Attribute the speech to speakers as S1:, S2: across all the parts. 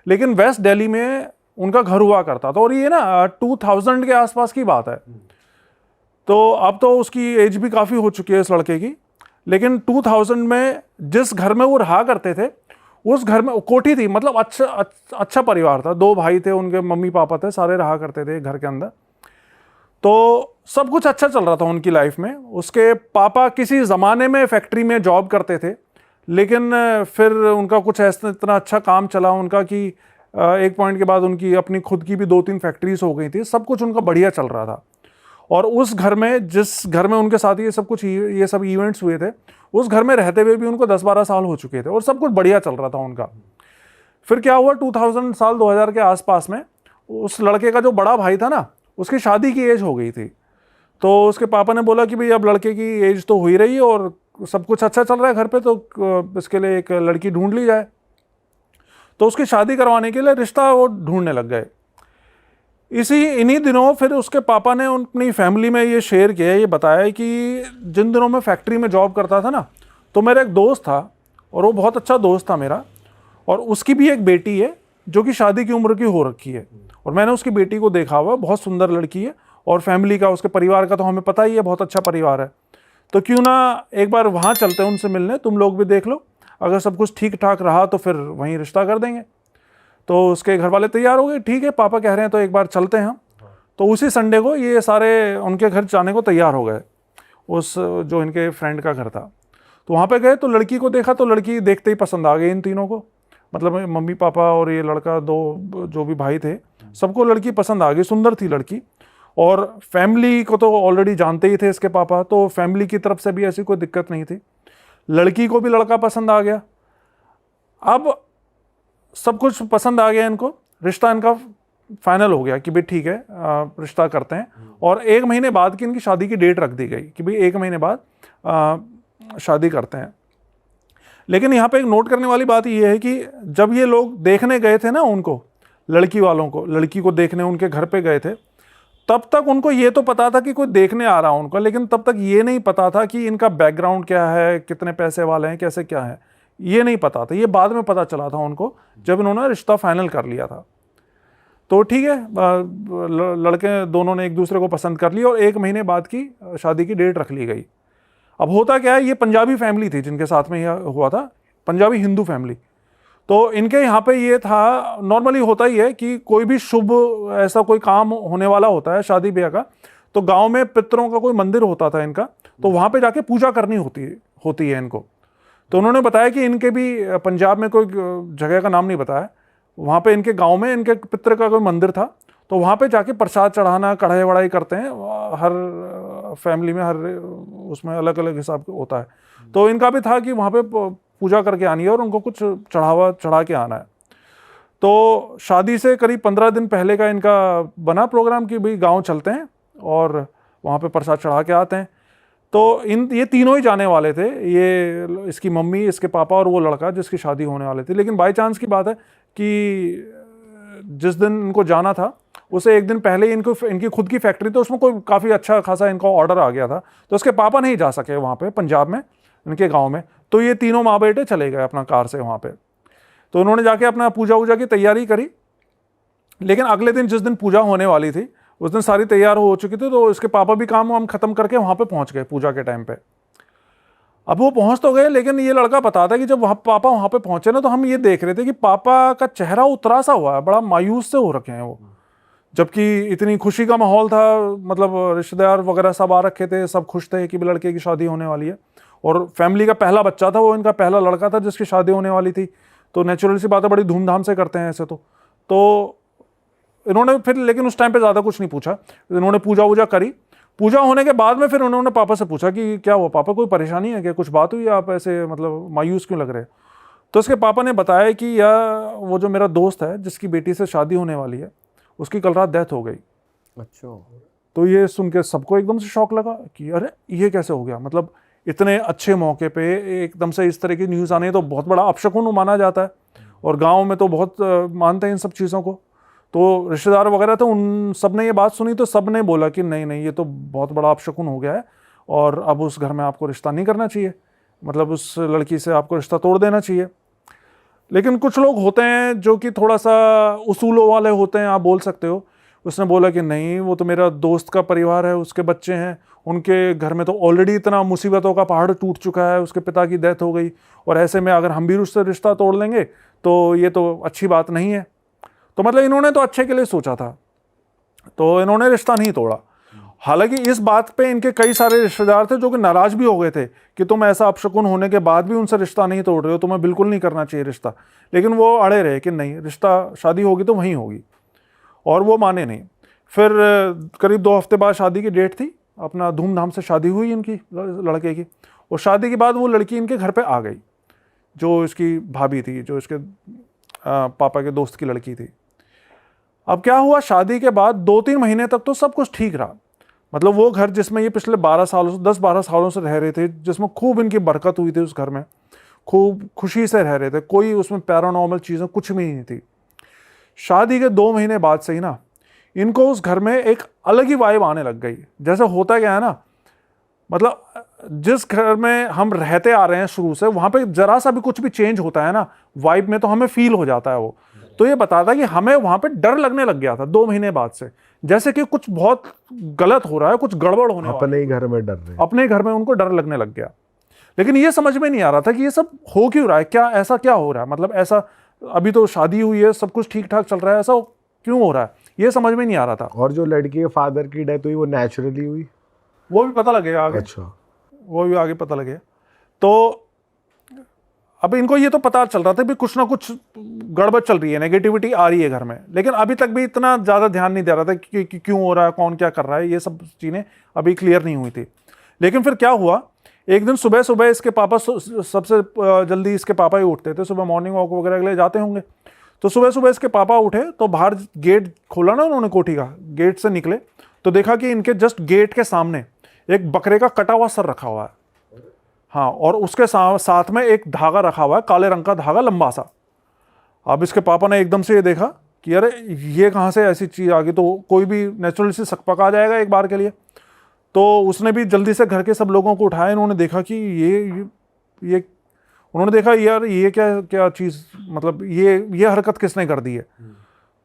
S1: लेकिन वेस्ट दिल्ली में उनका घर हुआ करता था। और ये ना 2000 के आसपास की बात है। तो अब तो उसकी एज भी काफ़ी हो चुकी है इस लड़के की। लेकिन 2000 में जिस घर में वो रहा करते थे, उस घर में कोठी थी, मतलब अच्छा परिवार था, 2 भाई थे, उनके मम्मी पापा थे, सारे रहा करते थे घर के अंदर। तो सब कुछ अच्छा चल रहा था उनकी लाइफ में। उसके पापा किसी ज़माने में फैक्ट्री में जॉब करते थे, लेकिन फिर उनका कुछ ऐसा इतना अच्छा काम चला उनका कि एक पॉइंट के बाद उनकी अपनी खुद की भी 2-3 फैक्ट्रीज हो गई थी। सब कुछ उनका बढ़िया चल रहा था। और उस घर में, जिस घर में उनके साथ ये सब इवेंट्स हुए थे, उस घर में रहते हुए भी उनको 10-12 साल हो चुके थे और सब कुछ बढ़िया चल रहा था उनका। फिर क्या हुआ, 2000 के आसपास में उस लड़के का जो बड़ा भाई था ना, उसकी शादी की एज हो गई थी। तो उसके पापा ने बोला कि भाई अब लड़के की एज तो हो ही रही है और सब कुछ अच्छा चल रहा है घर पे, तो इसके लिए एक लड़की ढूंढ ली जाए। तो उसकी शादी करवाने के लिए रिश्ता वो ढूंढने लग गए। इन्हीं दिनों फिर उसके पापा ने अपनी फैमिली में ये शेयर किया, ये बताया कि जिन दिनों मैं फैक्ट्री में जॉब करता था ना, तो मेरा एक दोस्त था और वो बहुत अच्छा दोस्त था मेरा, और उसकी भी एक बेटी है जो कि शादी की उम्र की हो रखी है। और मैंने उसकी बेटी को देखा हुआ, बहुत सुंदर लड़की है, और फैमिली का, उसके परिवार का तो हमें पता ही है, बहुत अच्छा परिवार है। तो क्यों ना एक बार वहाँ चलते हैं उनसे मिलने, तुम लोग भी देख लो, अगर सब कुछ ठीक ठाक रहा तो फिर वहीं रिश्ता कर देंगे। तो उसके घर वाले तैयार हो गए, ठीक है पापा कह रहे हैं तो एक बार चलते हैं हम। तो उसी संडे को ये सारे उनके घर जाने को तैयार हो गए, उस जो इनके फ्रेंड का घर था। तो वहाँ पे गए तो लड़की को देखा, तो लड़की देखते ही पसंद आ गई इन तीनों को, मतलब मम्मी पापा और ये लड़का, 2 जो भी भाई थे, सबको लड़की पसंद आ गई। सुंदर थी लड़की, और फैमिली को तो ऑलरेडी जानते ही थे इसके पापा, तो फैमिली की तरफ से भी ऐसी कोई दिक्कत नहीं थी। लड़की को भी लड़का पसंद आ गया। अब सब कुछ पसंद आ गया इनको, रिश्ता इनका फाइनल हो गया कि भाई ठीक है रिश्ता करते हैं। और 1 महीने बाद की इनकी शादी की डेट रख दी गई कि भाई 1 महीने बाद शादी करते हैं। लेकिन यहाँ पे एक नोट करने वाली बात ये है कि जब ये लोग देखने गए थे ना उनको, लड़की वालों को, लड़की को देखने उनके घर पे गए थे, तब तक उनको ये तो पता था कि कोई देखने आ रहा है उनका, लेकिन तब तक ये नहीं पता था कि इनका बैकग्राउंड क्या है, कितने पैसे वाले हैं, कैसे क्या है, ये नहीं पता था। ये बाद में पता चला था उनको जब इन्होंने रिश्ता फाइनल कर लिया था। तो ठीक है, लड़के दोनों ने एक दूसरे को पसंद कर लिया और 1 महीने बाद की शादी की डेट रख ली गई। अब होता क्या है, ये पंजाबी फैमिली थी जिनके साथ में यह हुआ था, पंजाबी हिंदू फैमिली। तो इनके यहाँ पे ये था, नॉर्मली होता ही है कि कोई भी शुभ ऐसा कोई काम होने वाला होता है शादी ब्याह का, तो गांव में पितरों का कोई मंदिर होता था इनका, तो वहाँ पे जाके पूजा करनी होती है इनको। तो उन्होंने बताया कि इनके भी पंजाब में कोई जगह का नाम नहीं बताया, वहाँ पे इनके गांव में इनके पितर का कोई मंदिर था, तो वहाँ पे जाके प्रसाद चढ़ाना, कढ़ाई वढ़ाई करते हैं। हर फैमिली में, हर उसमें अलग अलग हिसाब होता है। तो इनका भी था कि वहाँ पे पूजा करके आनी है और उनको कुछ चढ़ा के आना है। तो शादी से करीब 15 दिन पहले का इनका बना प्रोग्राम कि भाई गाँव चलते हैं और वहाँ पे प्रसाद चढ़ा के आते हैं। तो ये तीनों ही जाने वाले थे, ये इसकी मम्मी, इसके पापा और वो लड़का जिसकी शादी होने वाली थी। लेकिन बाई चांस की बात है कि जिस दिन इनको जाना था उसे 1 दिन पहले इनकी खुद की फैक्ट्री, तो उसमें कोई काफ़ी अच्छा खासा इनका ऑर्डर आ गया था, तो उसके पापा नहीं जा सके वहाँ पे पंजाब में, इनके गाँव में। तो ये तीनों माँ बेटे चले गए अपना कार से वहाँ पे। तो उन्होंने जाके अपना पूजा वूजा की तैयारी करी। लेकिन अगले दिन जिस दिन पूजा होने वाली थी, उस दिन सारी तैयार हो चुकी थी, तो इसके पापा भी काम वाम खत्म करके वहाँ पे पहुँच गए पूजा के टाइम पे। अब वो पहुँच तो गए, लेकिन ये लड़का बताता है कि जब पापा वहाँ पे पहुँचे ना, तो हम ये देख रहे थे कि पापा का चेहरा उतरा सा हुआ है, बड़ा मायूस से हो रखे हैं वो, जबकि इतनी खुशी का माहौल था, मतलब रिश्तेदार वगैरह सब आ रखे थे, सब खुश थे कि लड़के की शादी होने वाली है, और फैमिली का पहला बच्चा था वो, इनका पहला लड़का था जिसकी शादी होने वाली थी। तो नेचुरल सी बात है, बड़ी धूमधाम से करते हैं ऐसे। तो इन्होंने फिर, लेकिन उस टाइम पे ज़्यादा कुछ नहीं पूछा, इन्होंने पूजा वूजा करी। पूजा होने के बाद में फिर उन्होंने पापा से पूछा कि क्या हुआ पापा, कोई परेशानी है क्या, कुछ बात हुई, आप ऐसे मतलब मायूस क्यों लग रहे हैं। तो इसके पापा ने बताया कि यार वो जो मेरा दोस्त है जिसकी बेटी से शादी होने वाली है, उसकी कल रात डेथ हो गई।
S2: अच्छा।
S1: तो ये सुन के सबको एकदम से शौक लगा कि अरे ये कैसे हो गया, मतलब इतने अच्छे मौके पे एकदम से इस तरह की न्यूज़ आने तो बहुत बड़ा अपशकुन माना जाता है, और गाँव में तो बहुत मानते हैं इन सब चीज़ों को। तो रिश्तेदार वगैरह थे, उन सब ने ये बात सुनी, तो सब ने बोला कि नहीं नहीं, ये तो बहुत बड़ा अपशकुन हो गया है, और अब उस घर में आपको रिश्ता नहीं करना चाहिए, मतलब उस लड़की से आपको रिश्ता तोड़ देना चाहिए। लेकिन कुछ लोग होते हैं जो कि थोड़ा सा उसूलों वाले होते हैं, आप बोल सकते हो। उसने बोला कि नहीं, वो तो मेरा दोस्त का परिवार है, उसके बच्चे हैं, उनके घर में तो ऑलरेडी इतना मुसीबतों का पहाड़ टूट चुका है, उसके पिता की डेथ हो गई, और ऐसे में अगर हम भी उससे रिश्ता तोड़ लेंगे तो ये तो अच्छी बात नहीं है। तो मतलब इन्होंने तो अच्छे के लिए सोचा था, तो इन्होंने रिश्ता नहीं तोड़ा। हालांकि इस बात पे इनके कई सारे रिश्तेदार थे जो कि नाराज भी हो गए थे कि तुम ऐसा अपशकुन होने के बाद भी उनसे रिश्ता नहीं तोड़ रहे हो, तुम्हें बिल्कुल नहीं करना चाहिए रिश्ता। लेकिन वो अड़े रहे कि नहीं, रिश्ता शादी होगी तो वहीं होगी, और वो माने नहीं। फिर करीब 2 हफ्ते बाद शादी की डेट थी, अपना धूमधाम से शादी हुई इनकी लड़के की। और शादी के बाद वो लड़की इनके घर पे आ गई, जो इसकी भाभी थी, जो इसके पापा के दोस्त की लड़की थी। अब क्या हुआ, शादी के बाद 2-3 महीने तक तो सब कुछ ठीक रहा। मतलब वो घर जिसमें ये पिछले 12 सालों से 10-12 सालों से रह रहे थे, जिसमें खूब इनकी बरकत हुई थी, उस घर में खूब खुशी से रह रहे थे, कोई उसमें पैरानॉर्मल चीज़ें कुछ भी नहीं थी। शादी के 2 महीने बाद से ही ना इनको उस घर में एक अलग ही वाइब आने लग गई। जैसे होता क्या है ना, मतलब जिस घर में हम रहते आ रहे हैं शुरू से, वहां पे जरा सा भी कुछ भी चेंज होता है ना वाइब में, तो हमें फील हो जाता है वो। तो ये बताता है कि हमें वहां पे डर लगने लग गया था 2 महीने बाद से, जैसे कि कुछ बहुत गलत हो रहा है, कुछ गड़बड़ होने वाला है।
S2: अपने ही घर में डर रहे,
S1: अपने घर में उनको डर लगने लग गया। लेकिन ये समझ में नहीं आ रहा था कि ये सब हो क्यों रहा है, क्या ऐसा क्या हो रहा है, मतलब ऐसा अभी तो शादी हुई है, सब कुछ ठीक ठाक चल रहा है, ऐसा क्यों हो रहा है, ये समझ में नहीं आ रहा था।
S2: और जो लड़की के फादर की डेथ हुई वो नेचुरली हुई,
S1: वो भी पता लगेगा आगे।
S2: अच्छा,
S1: वो भी आगे पता लगेगा। तो अब इनको ये तो पता चल रहा था भी कुछ ना कुछ गड़बड़ चल रही है, नेगेटिविटी आ रही है घर में, लेकिन अभी तक भी इतना ज़्यादा ध्यान नहीं दे रहा था कि क्यों हो रहा है, कौन क्या कर रहा है, ये सब चीज़ें अभी क्लियर नहीं हुई थी। लेकिन फिर क्या हुआ, एक दिन सुबह सुबह इसके पापा, सबसे जल्दी इसके पापा ही उठते थे, सुबह मॉर्निंग वॉक वगैरह के लिए जाते होंगे। तो सुबह सुबह इसके पापा उठे तो बाहर गेट खोला ना उन्होंने कोठी का, गेट से निकले तो देखा कि इनके जस्ट गेट के सामने एक बकरे का कटा हुआ सर रखा हुआ है। हाँ, और उसके साथ में एक धागा रखा हुआ है, काले रंग का धागा लंबा सा। अब इसके पापा ने एकदम से ये देखा कि अरे ये कहाँ से ऐसी चीज़ आ गई, तो कोई भी नेचुरल से सकपका जाएगा एक बार के लिए। तो उसने भी जल्दी से घर के सब लोगों को उठाया, इन्होंने देखा कि ये उन्होंने देखा यार ये क्या क्या चीज़, मतलब ये हरकत किसने कर दी है।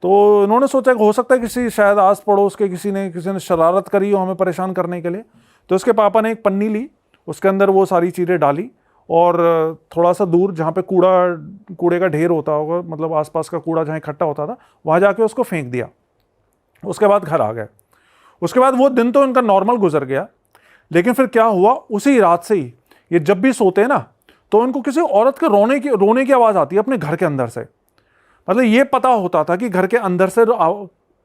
S1: तो इन्होंने सोचा कि हो सकता है किसी शायद आस पड़ोस के किसी ने शरारत करी हो हमें परेशान करने के लिए। तो इसके पापा ने एक पन्नी ली, उसके अंदर वो सारी चीज़ें डाली, और थोड़ा सा दूर जहाँ पे कूड़े का ढेर होता होगा, मतलब आसपास का कूड़ा जहाँ इकट्ठा होता था, वहाँ जाके उसको फेंक दिया। उसके बाद घर आ गए। उसके बाद वो दिन तो इनका नॉर्मल गुजर गया। लेकिन फिर क्या हुआ, उसी रात से ही ये जब भी सोते हैं ना, तो इनको किसी औरत के रोने की आवाज़ आती है अपने घर के अंदर से। मतलब ये पता होता था कि घर के अंदर से,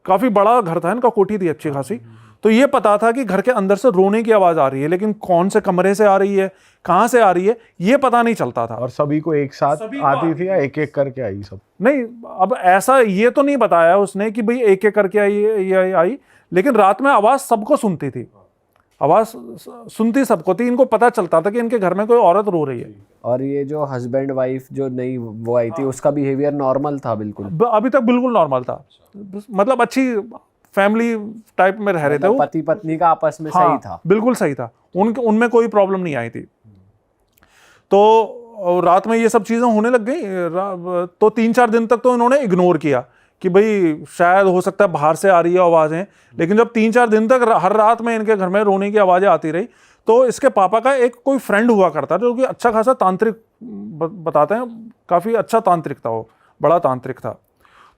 S1: काफ़ी बड़ा घर था इनका, कोठी थी अच्छी खासी, तो ये पता था कि घर के अंदर से रोने की आवाज़ आ रही है, लेकिन कौन से कमरे से आ रही है, कहाँ से आ रही है, ये पता नहीं चलता था।
S2: और सभी को एक साथ आती थी या एक एक करके आई सब?
S1: नहीं, अब ऐसा ये तो नहीं बताया उसने कि भाई एक एक करके आई, लेकिन रात में आवाज़ सबको सुनती थी, आवाज़ सुनती सबको थी। इनको पता चलता था कि इनके घर में कोई औरत रो रही है।
S3: और ये जो हस्बैंड वाइफ जो नई वो आई थी, उसका बिहेवियर नॉर्मल था बिल्कुल?
S1: अभी तक बिल्कुल नॉर्मल था, मतलब अच्छी फैमिली टाइप में रह रहे थे वो,
S3: पति पत्नी का आपस में
S1: हाँ,
S3: सही था,
S1: बिल्कुल सही था, उनमें कोई प्रॉब्लम नहीं आई थी। तो रात में ये सब चीज़ें होने लग गई। तो 3-4 दिन तक तो इन्होंने इग्नोर किया कि भाई शायद हो सकता है बाहर से आ रही है आवाज़ें। लेकिन जब 3-4 दिन तक हर रात में इनके घर में रोने की आवाज़ें आती रही, तो इसके पापा का एक कोई फ्रेंड हुआ करता जो कि अच्छा खासा तांत्रिक, बताते हैं काफ़ी अच्छा तांत्रिक था, वो बड़ा तांत्रिक था।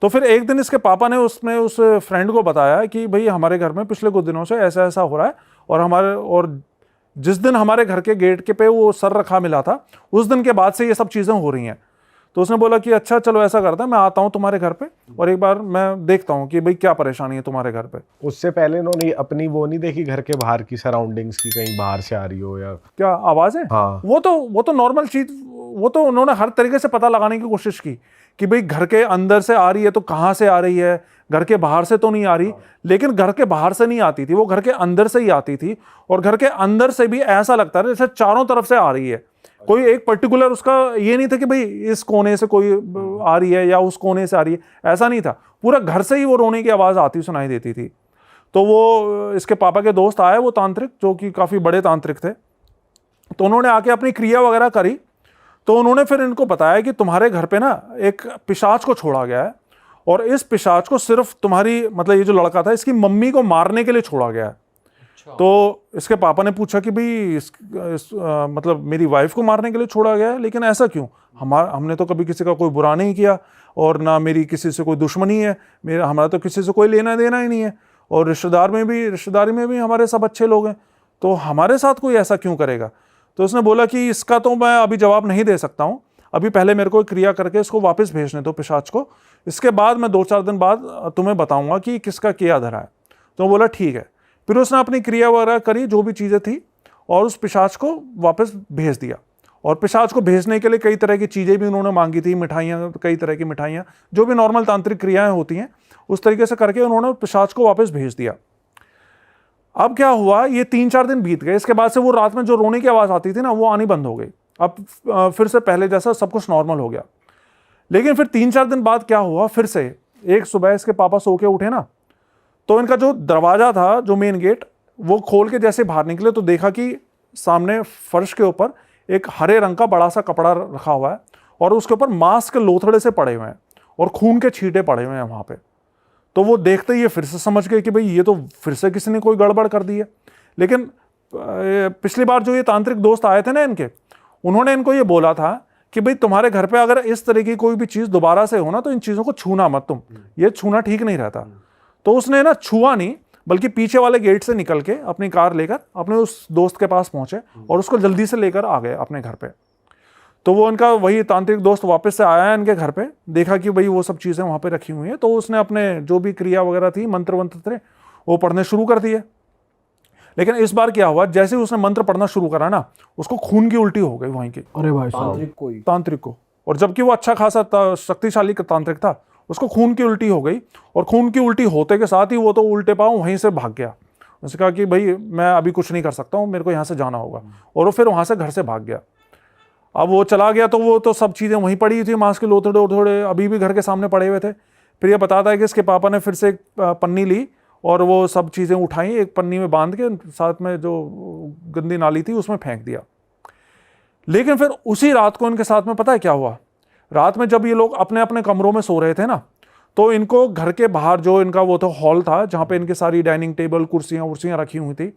S1: तो फिर एक दिन इसके पापा ने उस फ्रेंड को बताया कि भाई हमारे घर में पिछले कुछ दिनों से ऐसा ऐसा हो रहा है, और जिस दिन हमारे घर के गेट के पे वो सर रखा मिला था, उस दिन के बाद से ये सब चीज़ें हो रही हैं। तो उसने बोला कि अच्छा चलो ऐसा करता है, मैं आता हूँ तुम्हारे घर पे और एक बार मैं देखता हूँ कि भाई क्या परेशानी है तुम्हारे घर पे।
S2: उससे पहले इन्होंने अपनी वो नहीं देखी घर के बाहर की सराउंडिंग्स की, कहीं बाहर से आ रही हो या
S1: क्या आवाज़ है?
S2: हाँ,
S1: वो तो नॉर्मल चीज़, वो तो उन्होंने हर तरीके से पता लगाने की कोशिश की कि भाई घर के अंदर से आ रही है तो कहाँ से आ रही है, घर के बाहर से तो नहीं आ रही। लेकिन घर के बाहर से नहीं आती थी, वो घर के अंदर से ही आती थी, और घर के अंदर से भी ऐसा लगता था जैसे चारों तरफ से आ रही है। कोई एक पर्टिकुलर उसका ये नहीं था कि भाई इस कोने से कोई आ रही है या उस कोने से आ रही है, ऐसा नहीं था। पूरा घर से ही वो रोने की आवाज़ आती सुनाई देती थी। तो वो इसके पापा के दोस्त आए, वो तांत्रिक जो कि काफ़ी बड़े तांत्रिक थे, तो उन्होंने आके अपनी क्रिया वगैरह करी। तो उन्होंने फिर इनको बताया कि तुम्हारे घर पे ना एक पिशाच को छोड़ा गया है, और इस पिशाच को सिर्फ तुम्हारी मतलब ये जो लड़का था इसकी मम्मी को मारने के लिए छोड़ा गया है। तो इसके पापा ने पूछा कि भाई मतलब मेरी वाइफ को मारने के लिए छोड़ा गया है, लेकिन ऐसा क्यों? हमने तो कभी किसी का कोई बुरा नहीं किया, और ना मेरी किसी से कोई दुश्मनी है, हमारा तो किसी से कोई लेना देना ही नहीं है, और रिश्तेदारी में भी हमारे सब अच्छे लोग हैं, तो हमारे साथ कोई ऐसा क्यों करेगा? तो उसने बोला कि इसका तो मैं अभी जवाब नहीं दे सकता हूँ, अभी पहले मेरे को क्रिया करके इसको वापस भेजने दो पिशाच को, इसके बाद मैं 2-4 दिन बाद तुम्हें बताऊंगा कि किसका क्या धरा है। तो बोला ठीक है। फिर उसने अपनी क्रिया वगैरह करी, जो भी चीज़ें थी, और उस पिशाच को वापस भेज दिया। और पिशाच को भेजने के लिए कई तरह की चीज़ें भी उन्होंने मांगी थी, मिठाइयाँ, कई तरह की मिठाइयाँ, जो भी नॉर्मल तांत्रिक क्रियाएं होती हैं, उस तरीके से करके उन्होंने पिशाच को वापस भेज दिया। अब क्या हुआ, ये 3-4 दिन बीत गए। इसके बाद से वो रात में जो रोने की आवाज़ आती थी ना, वो आनी बंद हो गई। अब फिर से पहले जैसा सब कुछ नॉर्मल हो गया। लेकिन फिर 3-4 दिन बाद क्या हुआ, फिर से एक सुबह इसके पापा सो के उठे ना, तो इनका जो दरवाज़ा था, जो मेन गेट, वो खोल के जैसे बाहर निकले तो देखा कि सामने फर्श के ऊपर एक हरे रंग का बड़ा सा कपड़ा रखा हुआ है, और उसके ऊपर मांस के लोथड़े से पड़े हुए हैं, और खून के छींटे पड़े हुए हैं वहाँ पे। तो वो देखते ही ये फिर से समझ गए कि भाई ये तो फिर से किसी ने कोई गड़बड़ कर दी है। लेकिन पिछली बार जो ये तांत्रिक दोस्त आए थे ना इनके, उन्होंने इनको ये बोला था कि भाई तुम्हारे घर पे अगर इस तरह की कोई भी चीज़ दोबारा से हो ना, तो इन चीज़ों को छूना मत तुम, ये छूना ठीक नहीं रहता। तो उसने ना छुआ नहीं, बल्कि पीछे वाले गेट से निकल के अपनी कार लेकर अपने उस दोस्त के पास पहुंचे, और उसको जल्दी से लेकर आ गए अपने घर पे। तो वो इनका वही तांत्रिक दोस्त वापस से आया इनके घर पे, देखा कि भाई वो सब चीज़ें वहाँ पे रखी हुई हैं, तो उसने अपने जो भी क्रिया वगैरह थी, मंत्र वंत्र थे, वो पढ़ने शुरू कर दिए। लेकिन इस बार क्या हुआ, जैसे ही उसने मंत्र पढ़ना शुरू करा ना, उसको खून की उल्टी हो गई वहीं की,
S2: अरे भाई
S1: तांत्रिक को। और जबकि वो अच्छा खासा शक्तिशाली तांत्रिक था, उसको खून की उल्टी हो गई, और खून की उल्टी होते के साथ ही वो तो उल्टे पाँव वहीं से भाग गया। उसने कहा कि भाई मैं अभी कुछ नहीं कर सकता हूँ, मेरे को यहाँ से जाना होगा, और वो फिर वहाँ से घर से भाग गया। अब वो चला गया तो वो तो सब चीज़ें वहीं पड़ी थी, मांस के लोथड़े उथड़े अभी भी घर के सामने पड़े हुए थे। फिर ये बताता है कि इसके पापा ने फिर से एक पन्नी ली, और वो सब चीज़ें उठाई, एक पन्नी में बांध के साथ में जो गंदी नाली थी उसमें फेंक दिया। लेकिन फिर उसी रात को इनके साथ में पता है क्या हुआ, रात में जब ये लोग अपने अपने कमरों में सो रहे थे ना, तो इनको घर के बाहर जो इनका वो तो हॉल था, जहाँ पे इनकी सारी डाइनिंग टेबल कुर्सियाँ उर्सियाँ रखी हुई थी,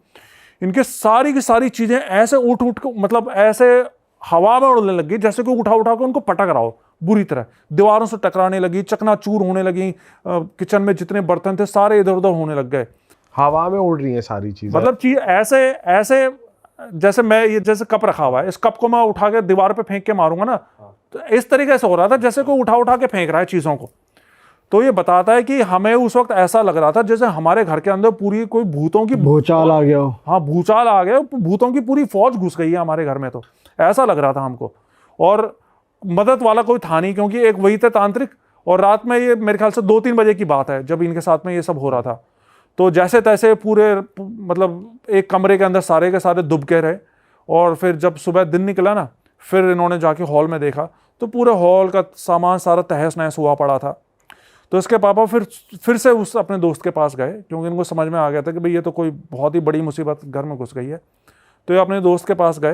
S1: इनके सारी की सारी चीज़ें ऐसे उठ के मतलब ऐसे हवा में उड़ने लगी, जैसे कोई उठा उठा के उनको पटक रहा हो बुरी तरह, दीवारों से टकराने लगी, चकनाचूर होने लगी, किचन में जितने बर्तन थे सारे इधर उधर होने लग गए,
S2: हवा में उड़ रही है सारी चीजें।
S1: मतलब चीज ऐसे ऐसे जैसे मैं ये जैसे कप रखा हुआ है, इस कप को मैं उठा के दीवार पे फेंक के मारूंगा ना, तो इस तरीके से हो रहा था जैसे कोई उठा उठा के फेंक रहा है चीज़ों को। तो ये बताता है कि हमें उस वक्त ऐसा लग रहा था जैसे हमारे घर के अंदर पूरी कोई भूतों की
S3: भूचाल आ गया।
S1: हाँ, भूचाल आ गया, भूतों की पूरी फौज घुस गई है हमारे घर में, तो ऐसा लग रहा था हमको। और मदद वाला कोई था नहीं, क्योंकि एक वही थे तांत्रिक, और रात में ये मेरे ख्याल से 2-3 बजे की बात है जब इनके साथ में ये सब हो रहा था। तो जैसे तैसे पूरे मतलब एक कमरे के अंदर सारे के सारे दुबके रहे, और फिर जब सुबह दिन निकला ना, फिर इन्होंने जाके हॉल में देखा तो पूरे हॉल का सामान सारा तहस नहस हुआ पड़ा था। तो इसके पापा फिर से उस अपने दोस्त के पास गए, क्योंकि इनको समझ में आ गया था कि भाई ये तो कोई बहुत ही बड़ी मुसीबत घर में घुस गई है। तो ये अपने दोस्त के पास गए,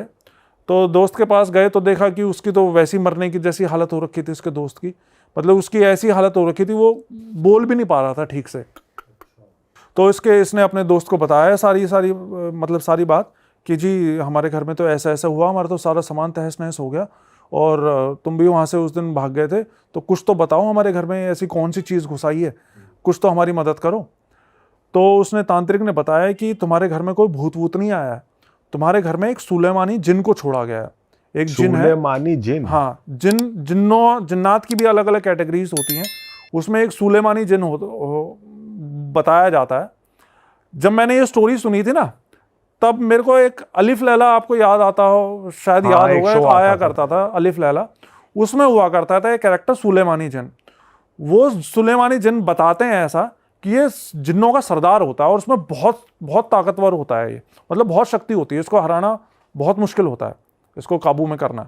S1: तो दोस्त के पास गए तो देखा कि उसकी तो वैसी मरने की जैसी हालत हो रखी थी उसके दोस्त की, मतलब उसकी ऐसी हालत हो रखी थी वो बोल भी नहीं पा रहा था ठीक से। तो इसने अपने दोस्त को बताया सारी बात कि जी हमारे घर में तो ऐसा ऐसा हुआ, हमारा तो सारा सामान तहस नहस हो गया, और तुम भी वहाँ से उस दिन भाग गए थे, तो कुछ तो बताओ हमारे घर में ऐसी कौन सी चीज़ घुसाई है, कुछ तो हमारी मदद करो। तो उसने तांत्रिक ने बताया कि तुम्हारे घर में कोई भूत वूत नहीं आया है, तुम्हारे घर में एक सुलेमानी जिन को छोड़ा गया है। एक जिन है,
S2: सुलेमानी जिन?
S1: हाँ, जिन्नात की भी अलग अलग कैटेगरीज होती हैं, उसमें एक सुलेमानी जिन बताया जाता है। जब मैंने ये स्टोरी सुनी थी ना, तब मेरे को एक अलिफ लैला, आपको याद आता हो शायद, याद होगा, एक आया करता था अलिफ लैला, उसमें हुआ करता था एक कैरेक्टर सुलेमानी जिन। वो सुलेमानी जिन बताते हैं ऐसा कि ये जिन्नों का सरदार होता है, और उसमें बहुत बहुत ताकतवर होता है, ये मतलब बहुत शक्ति होती है, इसको हराना बहुत मुश्किल होता है, इसको काबू में करना।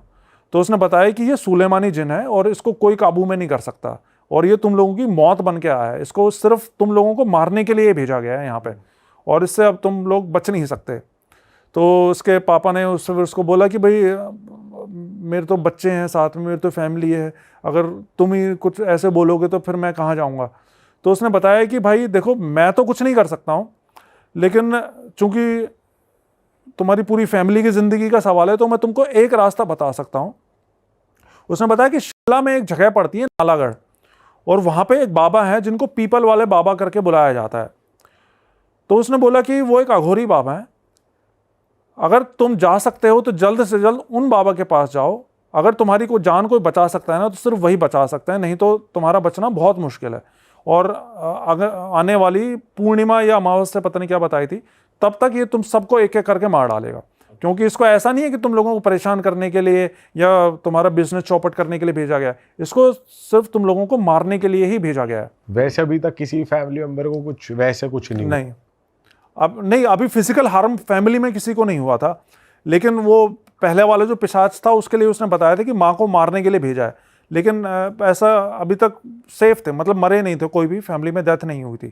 S1: तो उसने बताया कि ये सुलेमानी जिन है, और इसको कोई काबू में नहीं कर सकता, और ये तुम लोगों की मौत बन के आया है, इसको सिर्फ तुम लोगों को मारने के लिए भेजा गया है यहाँ पे, और इससे अब तुम लोग बच नहीं सकते। तो उसके पापा ने उसको बोला कि भाई मेरे तो बच्चे हैं साथ में, मेरी तो फैमिली है, अगर तुम ही कुछ ऐसे बोलोगे तो फिर मैं कहाँ जाऊँगा। तो उसने बताया कि भाई देखो मैं तो कुछ नहीं कर सकता हूँ, लेकिन चूंकि तुम्हारी पूरी फैमिली की ज़िंदगी का सवाल है तो मैं तुमको एक रास्ता बता सकता हूँ। उसने बताया कि शिमला में एक जगह पड़ती है नालागढ़, और वहाँ पे एक बाबा है जिनको पीपल वाले बाबा करके बुलाया जाता है। तो उसने बोला कि वो एक अघोरी बाबा है, अगर तुम जा सकते हो तो जल्द से जल्द उन बाबा के पास जाओ, अगर तुम्हारी कोई जान कोई बचा सकता है ना तो सिर्फ वही बचा सकता है, नहीं तो तुम्हारा बचना बहुत मुश्किल है। और अगर आने वाली पूर्णिमा या अमावस्या पता नहीं क्या बताई थी, तब तक ये तुम सबको एक एक करके मार डालेगा, क्योंकि इसको ऐसा नहीं है कि तुम लोगों को परेशान करने के लिए या तुम्हारा बिजनेस चौपट करने के लिए भेजा गया है, इसको सिर्फ तुम लोगों को मारने के लिए ही भेजा गया है।
S2: वैसे अभी तक किसी फैमिली मेंबर को कुछ वैसे कुछ नहीं हुआ?
S1: नहीं, अब नहीं, अभी फिजिकल हार्म फैमिली में किसी को नहीं हुआ था, लेकिन वो पहले वाला जो पिशाच था उसके लिए उसने बताया था कि माँ को मारने के लिए भेजा है, लेकिन ऐसा अभी तक सेफ थे, मतलब मरे नहीं थे, कोई भी फैमिली में डेथ नहीं हुई थी।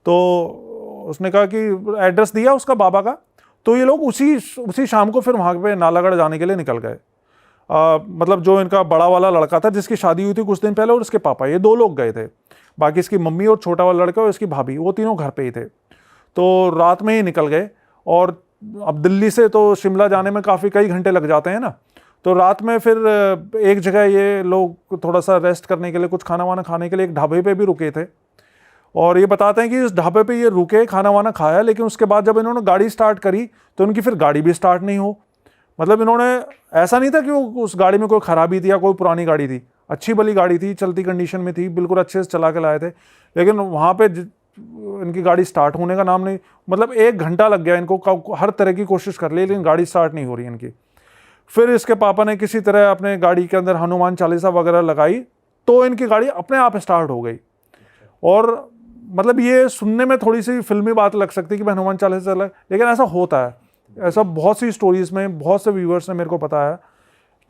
S1: तो उसने कहा कि एड्रेस दिया उसका बाबा का, तो ये लोग उसी शाम को फिर वहाँ पे नालागढ़ जाने के लिए निकल गए। मतलब जो इनका बड़ा वाला लड़का था जिसकी शादी हुई थी कुछ दिन पहले, और उसके पापा, ये 2 लोग गए थे, बाकी इसकी मम्मी और छोटा वाला लड़का और इसकी भाभी, वो तीनों घर पे ही थे। तो रात में ही निकल गए, और अब दिल्ली से तो शिमला जाने में कई घंटे लग जाते हैं ना, तो रात में फिर एक जगह ये लोग थोड़ा सा रेस्ट करने के लिए, कुछ खाना वाना खाने के लिए एक ढाबे पे भी रुके थे। और ये बताते हैं कि इस ढाबे पे ये रुके, खाना वाना खाया, लेकिन उसके बाद जब इन्होंने गाड़ी स्टार्ट करी तो उनकी फिर गाड़ी भी स्टार्ट नहीं हो। मतलब इन्होंने, ऐसा नहीं था कि उस गाड़ी में कोई खराबी थी या कोई पुरानी गाड़ी थी, अच्छी भली गाड़ी थी, चलती कंडीशन में थी, बिल्कुल अच्छे से चला के लाए थे, लेकिन वहाँ पे इनकी गाड़ी स्टार्ट होने का नाम नहीं, मतलब 1 घंटा लग गया इनको, हर तरह की कोशिश कर ली लेकिन गाड़ी स्टार्ट नहीं हो रही इनकी। फिर इसके पापा ने किसी तरह अपने गाड़ी के अंदर हनुमान चालीसा वगैरह लगाई, तो इनकी गाड़ी अपने आप स्टार्ट हो गई। और मतलब ये सुनने में थोड़ी सी फिल्मी बात लग सकती है कि मैं हनुमान चालीसा चला, लेकिन ऐसा होता है, ऐसा बहुत सी स्टोरीज में बहुत से व्यूअर्स ने मेरे को बताया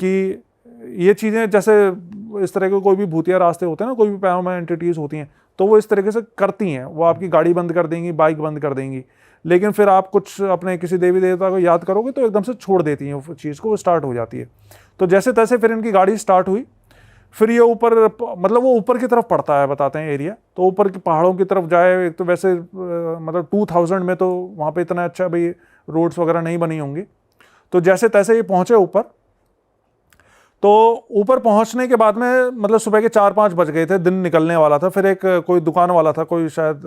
S1: कि ये चीज़ें, जैसे इस तरह के कोई भी भूतिया रास्ते होते हैं ना, कोई भी पैरानॉर्मल एंटिटीज होती हैं, तो वो इस तरीके से करती हैं, वो आपकी गाड़ी बंद कर देंगी, बाइक बंद कर देंगी, लेकिन फिर आप कुछ अपने किसी देवी देवता को याद करोगे तो एकदम से छोड़ देती हैं वो चीज़ को, वो स्टार्ट हो जाती है। तो जैसे तैसे फिर इनकी गाड़ी स्टार्ट हुई, फिर ये ऊपर, मतलब वो ऊपर की तरफ पड़ता है बताते हैं एरिया, तो ऊपर की पहाड़ों की तरफ जाए, एक तो वैसे मतलब 2000 में तो वहाँ पे इतना अच्छा भाई रोड्स वगैरह नहीं बनी होंगी। तो जैसे तैसे ये पहुँचे ऊपर, तो ऊपर पहुँचने के बाद में मतलब सुबह के 4-5 बज गए थे, दिन निकलने वाला था। फिर एक कोई दुकान वाला था, कोई शायद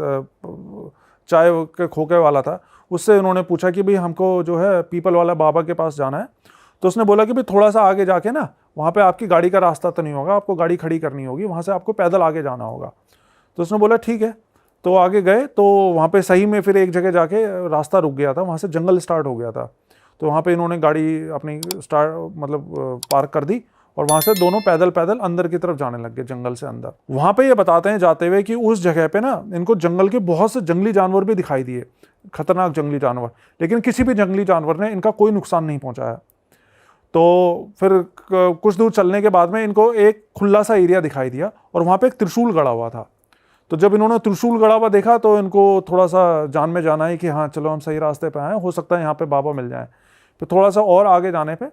S1: चाय के खोखे वाला था, उससे उन्होंने पूछा कि भाई हमको जो है पीपल वाला बाबा के पास जाना है। तो उसने बोला कि भाई थोड़ा सा आगे जाके ना, वहाँ पे आपकी गाड़ी का रास्ता तो नहीं होगा, आपको गाड़ी खड़ी करनी होगी, वहाँ से आपको पैदल आगे जाना होगा। तो उसने बोला ठीक है। तो आगे गए, तो वहाँ पे सही में फिर एक जगह जाके रास्ता रुक गया था, वहाँ से जंगल स्टार्ट हो गया था। तो वहाँ पे इन्होंने गाड़ी अपनी मतलब पार्क कर दी, और वहाँ से दोनों पैदल पैदल अंदर की तरफ जाने लग गए, जंगल से अंदर। वहाँ पे ये बताते हैं जाते हुए कि उस जगह पे ना इनको जंगल के बहुत से जंगली जानवर भी दिखाई दिए, खतरनाक जंगली जानवर, लेकिन किसी भी जंगली जानवर ने इनका कोई नुकसान नहीं पहुँचाया। तो फिर कुछ दूर चलने के बाद में इनको एक खुला सा एरिया दिखाई दिया, और वहाँ पे एक त्रिशूल गड़ा हुआ था। तो जब इन्होंने त्रिशूल गड़ा हुआ देखा तो इनको थोड़ा सा जान में जाना है कि हाँ चलो हम सही रास्ते पे आए, हो सकता है यहाँ पे बाबा मिल जाए। फिर थोड़ा सा और आगे जाने पे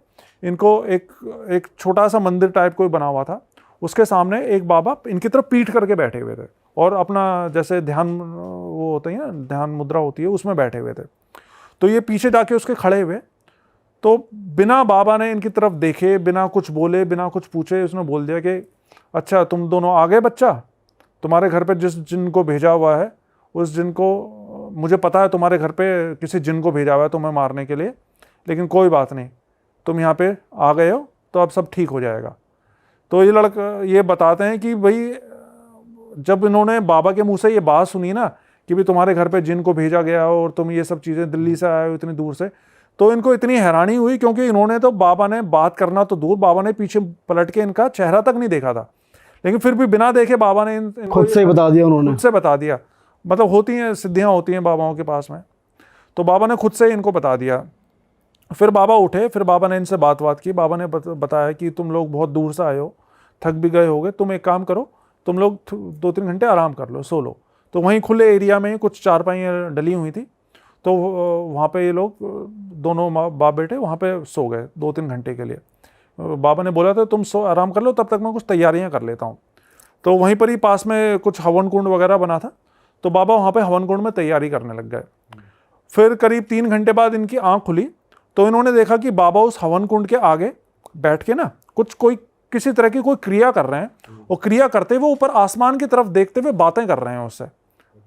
S1: इनको एक छोटा सा मंदिर टाइप कोई बना हुआ था, उसके सामने एक बाबा इनकी तरफ पीठ करके बैठे हुए थे, और अपना जैसे ध्यान वो होता है ना, ध्यान मुद्रा होती है, उसमें बैठे हुए थे। तो ये पीछे जाके उसके खड़े हुए, तो बिना बाबा ने इनकी तरफ देखे, बिना कुछ बोले, बिना कुछ पूछे, उसने बोल दिया कि अच्छा तुम दोनों आ गए बच्चा, तुम्हारे घर पे जिस जिन को भेजा हुआ है, उस जिन को, मुझे पता है तुम्हारे घर पे किसी जिन को भेजा हुआ है तुम्हें मारने के लिए, लेकिन कोई बात नहीं, तुम यहाँ पे आ गए हो तो अब सब ठीक हो जाएगा। तो ये लड़का ये बताते हैं कि भाई जब इन्होंने बाबा के मुंह से ये बात सुनी ना कि भाई तुम्हारे घर पे जिन को भेजा गया हो और तुम ये सब चीज़ें दिल्ली से आए हो इतनी दूर से, तो इनको इतनी हैरानी हुई, क्योंकि इन्होंने तो बाबा ने बात करना तो दूर, बाबा ने पीछे पलट के इनका चेहरा तक नहीं देखा था, लेकिन फिर भी बिना देखे बाबा ने
S3: खुद से ही बता दिया उन्होंने,
S1: खुद से बता दिया। मतलब होती हैं सिद्धियाँ होती हैं बाबाओं के पास में, तो बाबा ने खुद से इनको बता दिया। फिर बाबा उठे, फिर बाबा ने इनसे बात की, बाबा ने बताया कि तुम लोग बहुत दूर से आए हो, थक भी गए होगे, तुम एक काम करो, तुम लोग 2-3 घंटे आराम कर लो, सो लो। तो वहीं खुले एरिया में कुछ चारपाइयाँ डली हुई थी, तो वहाँ पे ये लोग दोनों बाप बेटे वहाँ पे सो गए 2-3 घंटे के लिए। बाबा ने बोला था तुम सो आराम कर लो, तब तक मैं कुछ तैयारियां कर लेता हूँ। तो वहीं पर ही पास में कुछ हवन कुंड वगैरह बना था, तो बाबा वहाँ पे हवन कुंड में तैयारी करने लग गए। फिर करीब 3 घंटे बाद इनकी आंख खुली, तो इन्होंने देखा कि बाबा उस हवन कुंड के आगे बैठ के ना कोई किसी तरह की कोई क्रिया कर रहे हैं, और क्रिया करते हुए ऊपर आसमान की तरफ देखते हुए बातें कर रहे हैं उससे।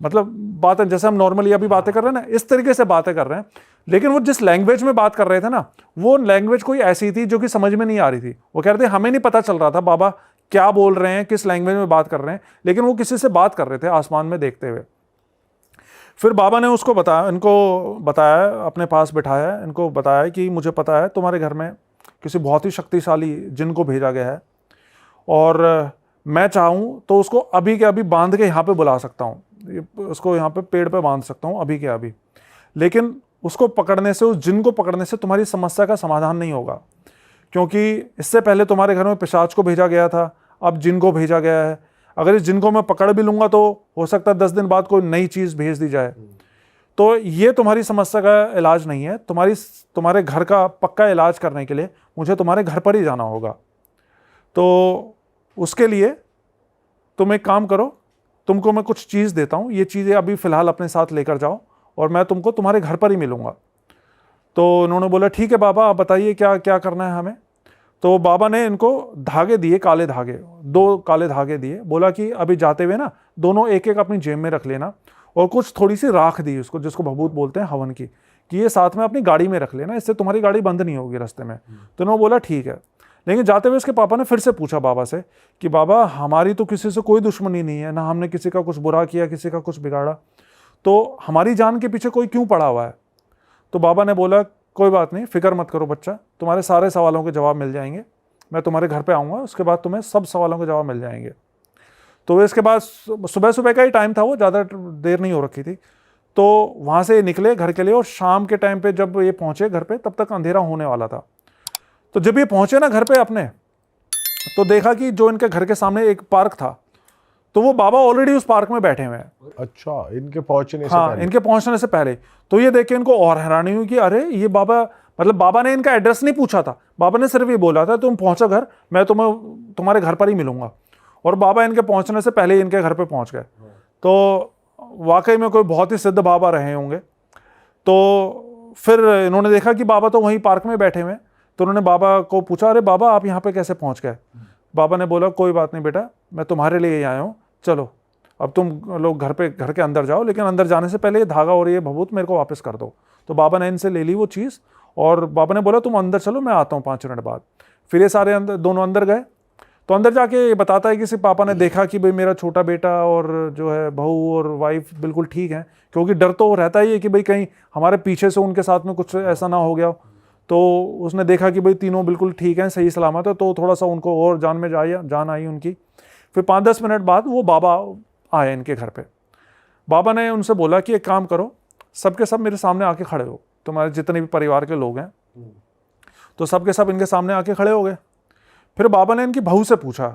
S1: मतलब बातें जैसे हम नॉर्मली अभी बातें कर रहे हैं ना, इस तरीके से बातें कर रहे हैं। लेकिन वो जिस लैंग्वेज में बात कर रहे थे ना, वो लैंग्वेज कोई ऐसी थी जो कि समझ में नहीं आ रही थी। वो कह रहे थे हमें नहीं पता चल रहा था बाबा क्या बोल रहे हैं, किस लैंग्वेज में बात कर रहे हैं, लेकिन वो किसी से बात कर रहे थे आसमान में देखते हुए। फिर बाबा ने उसको बताया, इनको बताया, अपने पास बिठाया, इनको बताया कि मुझे पता है तुम्हारे घर में किसी बहुत ही शक्तिशाली जिन को भेजा गया है, और मैं चाहूँ तो उसको अभी के अभी बांध के यहाँ पे बुला सकता हूँ, उसको यहाँ पे पेड़ पे बांध सकता हूँ अभी के अभी। लेकिन उसको पकड़ने से, उस जिन को पकड़ने से तुम्हारी समस्या का समाधान नहीं होगा, क्योंकि इससे पहले तुम्हारे घर में पिशाच को भेजा गया था, अब जिन को भेजा गया है। अगर इस जिन को मैं पकड़ भी लूँगा तो हो सकता है 10 दिन बाद कोई नई चीज़ भेज दी जाए। तो ये तुम्हारी समस्या का इलाज नहीं है, तुम्हारे घर का पक्का इलाज करने के लिए मुझे तुम्हारे घर पर ही जाना होगा। तो उसके लिए तुम एक काम करो, तुमको मैं कुछ चीज़ देता हूँ, ये चीज़ें अभी फ़िलहाल अपने साथ लेकर जाओ और मैं तुमको तुम्हारे घर पर ही मिलूँगा। तो उन्होंने बोला ठीक है बाबा, आप बताइए क्या क्या करना है हमें। तो बाबा ने इनको धागे दिए, काले धागे, 2 काले धागे दिए, बोला कि अभी जाते हुए ना दोनों एक एक अपनी जेब में रख लेना, और कुछ थोड़ी सी राख दी उसको, जिसको भभूत बोलते हैं हवन की, कि ये साथ में अपनी गाड़ी में रख लेना, इससे तुम्हारी गाड़ी बंद नहीं होगी रास्ते में। तो उन्होंने बोला ठीक है। लेकिन जाते हुए इसके पापा ने फिर से पूछा बाबा से कि बाबा हमारी तो किसी से कोई दुश्मनी नहीं है, ना हमने किसी का कुछ बुरा किया, किसी का कुछ बिगाड़ा, तो हमारी जान के पीछे कोई क्यों पड़ा हुआ है। तो बाबा ने बोला कोई बात नहीं, फिक्र मत करो बच्चा, तुम्हारे सारे सवालों के जवाब मिल जाएंगे, मैं तुम्हारे घर पे आऊँगा, उसके बाद तुम्हें सब सवालों के जवाब मिल जाएंगे। तो इसके बाद सुबह सुबह का ही टाइम था, वो ज़्यादा देर नहीं हो रखी थी। तो वहाँ से निकले घर के लिए, और शाम के टाइम पे जब ये पहुँचे घर पे, तब तक अंधेरा होने वाला था। तो जब ये पहुँचे ना घर पे अपने, तो देखा कि जो इनके घर के सामने एक पार्क था, तो वो बाबा ऑलरेडी उस पार्क में बैठे हुए हैं।
S2: अच्छा, इनके पहुंचने से
S1: हाँ,
S2: पहले।
S1: इनके पहुंचने से पहले। तो ये देख के इनको और हैरानी हुई कि अरे ये बाबा, मतलब बाबा ने इनका एड्रेस नहीं पूछा था, बाबा ने सिर्फ ये बोला था तुम पहुंचो घर, मैं तुम्हारे घर पर ही मिलूंगा। और बाबा इनके पहुंचने से पहले ही इनके घर पे पहुंच गए। तो वाकई में कोई बहुत ही सिद्ध बाबा रहे होंगे। तो फिर इन्होंने देखा कि बाबा तो वहीं पार्क में बैठे हुए हैं, तो उन्होंने बाबा को पूछा अरे बाबा आप यहाँ पे कैसे पहुँच गए। बाबा ने बोला कोई बात नहीं बेटा, मैं तुम्हारे लिए ही आया हूँ, चलो अब तुम लोग घर के अंदर जाओ, लेकिन अंदर जाने से पहले ये धागा और ये भभूत मेरे को वापस कर दो। तो बाबा ने इनसे ले ली वो चीज़, और बाबा ने बोला तुम अंदर चलो, मैं आता हूँ 5 मिनट बाद। फिर ये सारे दोनों अंदर गए। तो अंदर जाके ये बताता है कि किसी पापा ने देखा कि भाई मेरा छोटा बेटा और जो है बहू और वाइफ बिल्कुल ठीक है, क्योंकि डर तो रहता ही है कि भाई कहीं हमारे पीछे से उनके साथ में कुछ ऐसा ना हो गया। तो उसने देखा कि भाई तीनों बिल्कुल ठीक हैं, सही सलामत है, तो थोड़ा सा उनको और जान आई उनकी। फिर 5-10 मिनट बाद वो बाबा आए इनके घर पे। बाबा ने उनसे बोला कि एक काम करो, सबके सब मेरे सामने आके खड़े हो, तुम्हारे जितने भी परिवार के लोग हैं। तो सबके सब इनके सामने आके खड़े हो गए। फिर बाबा ने इनकी बहू से पूछा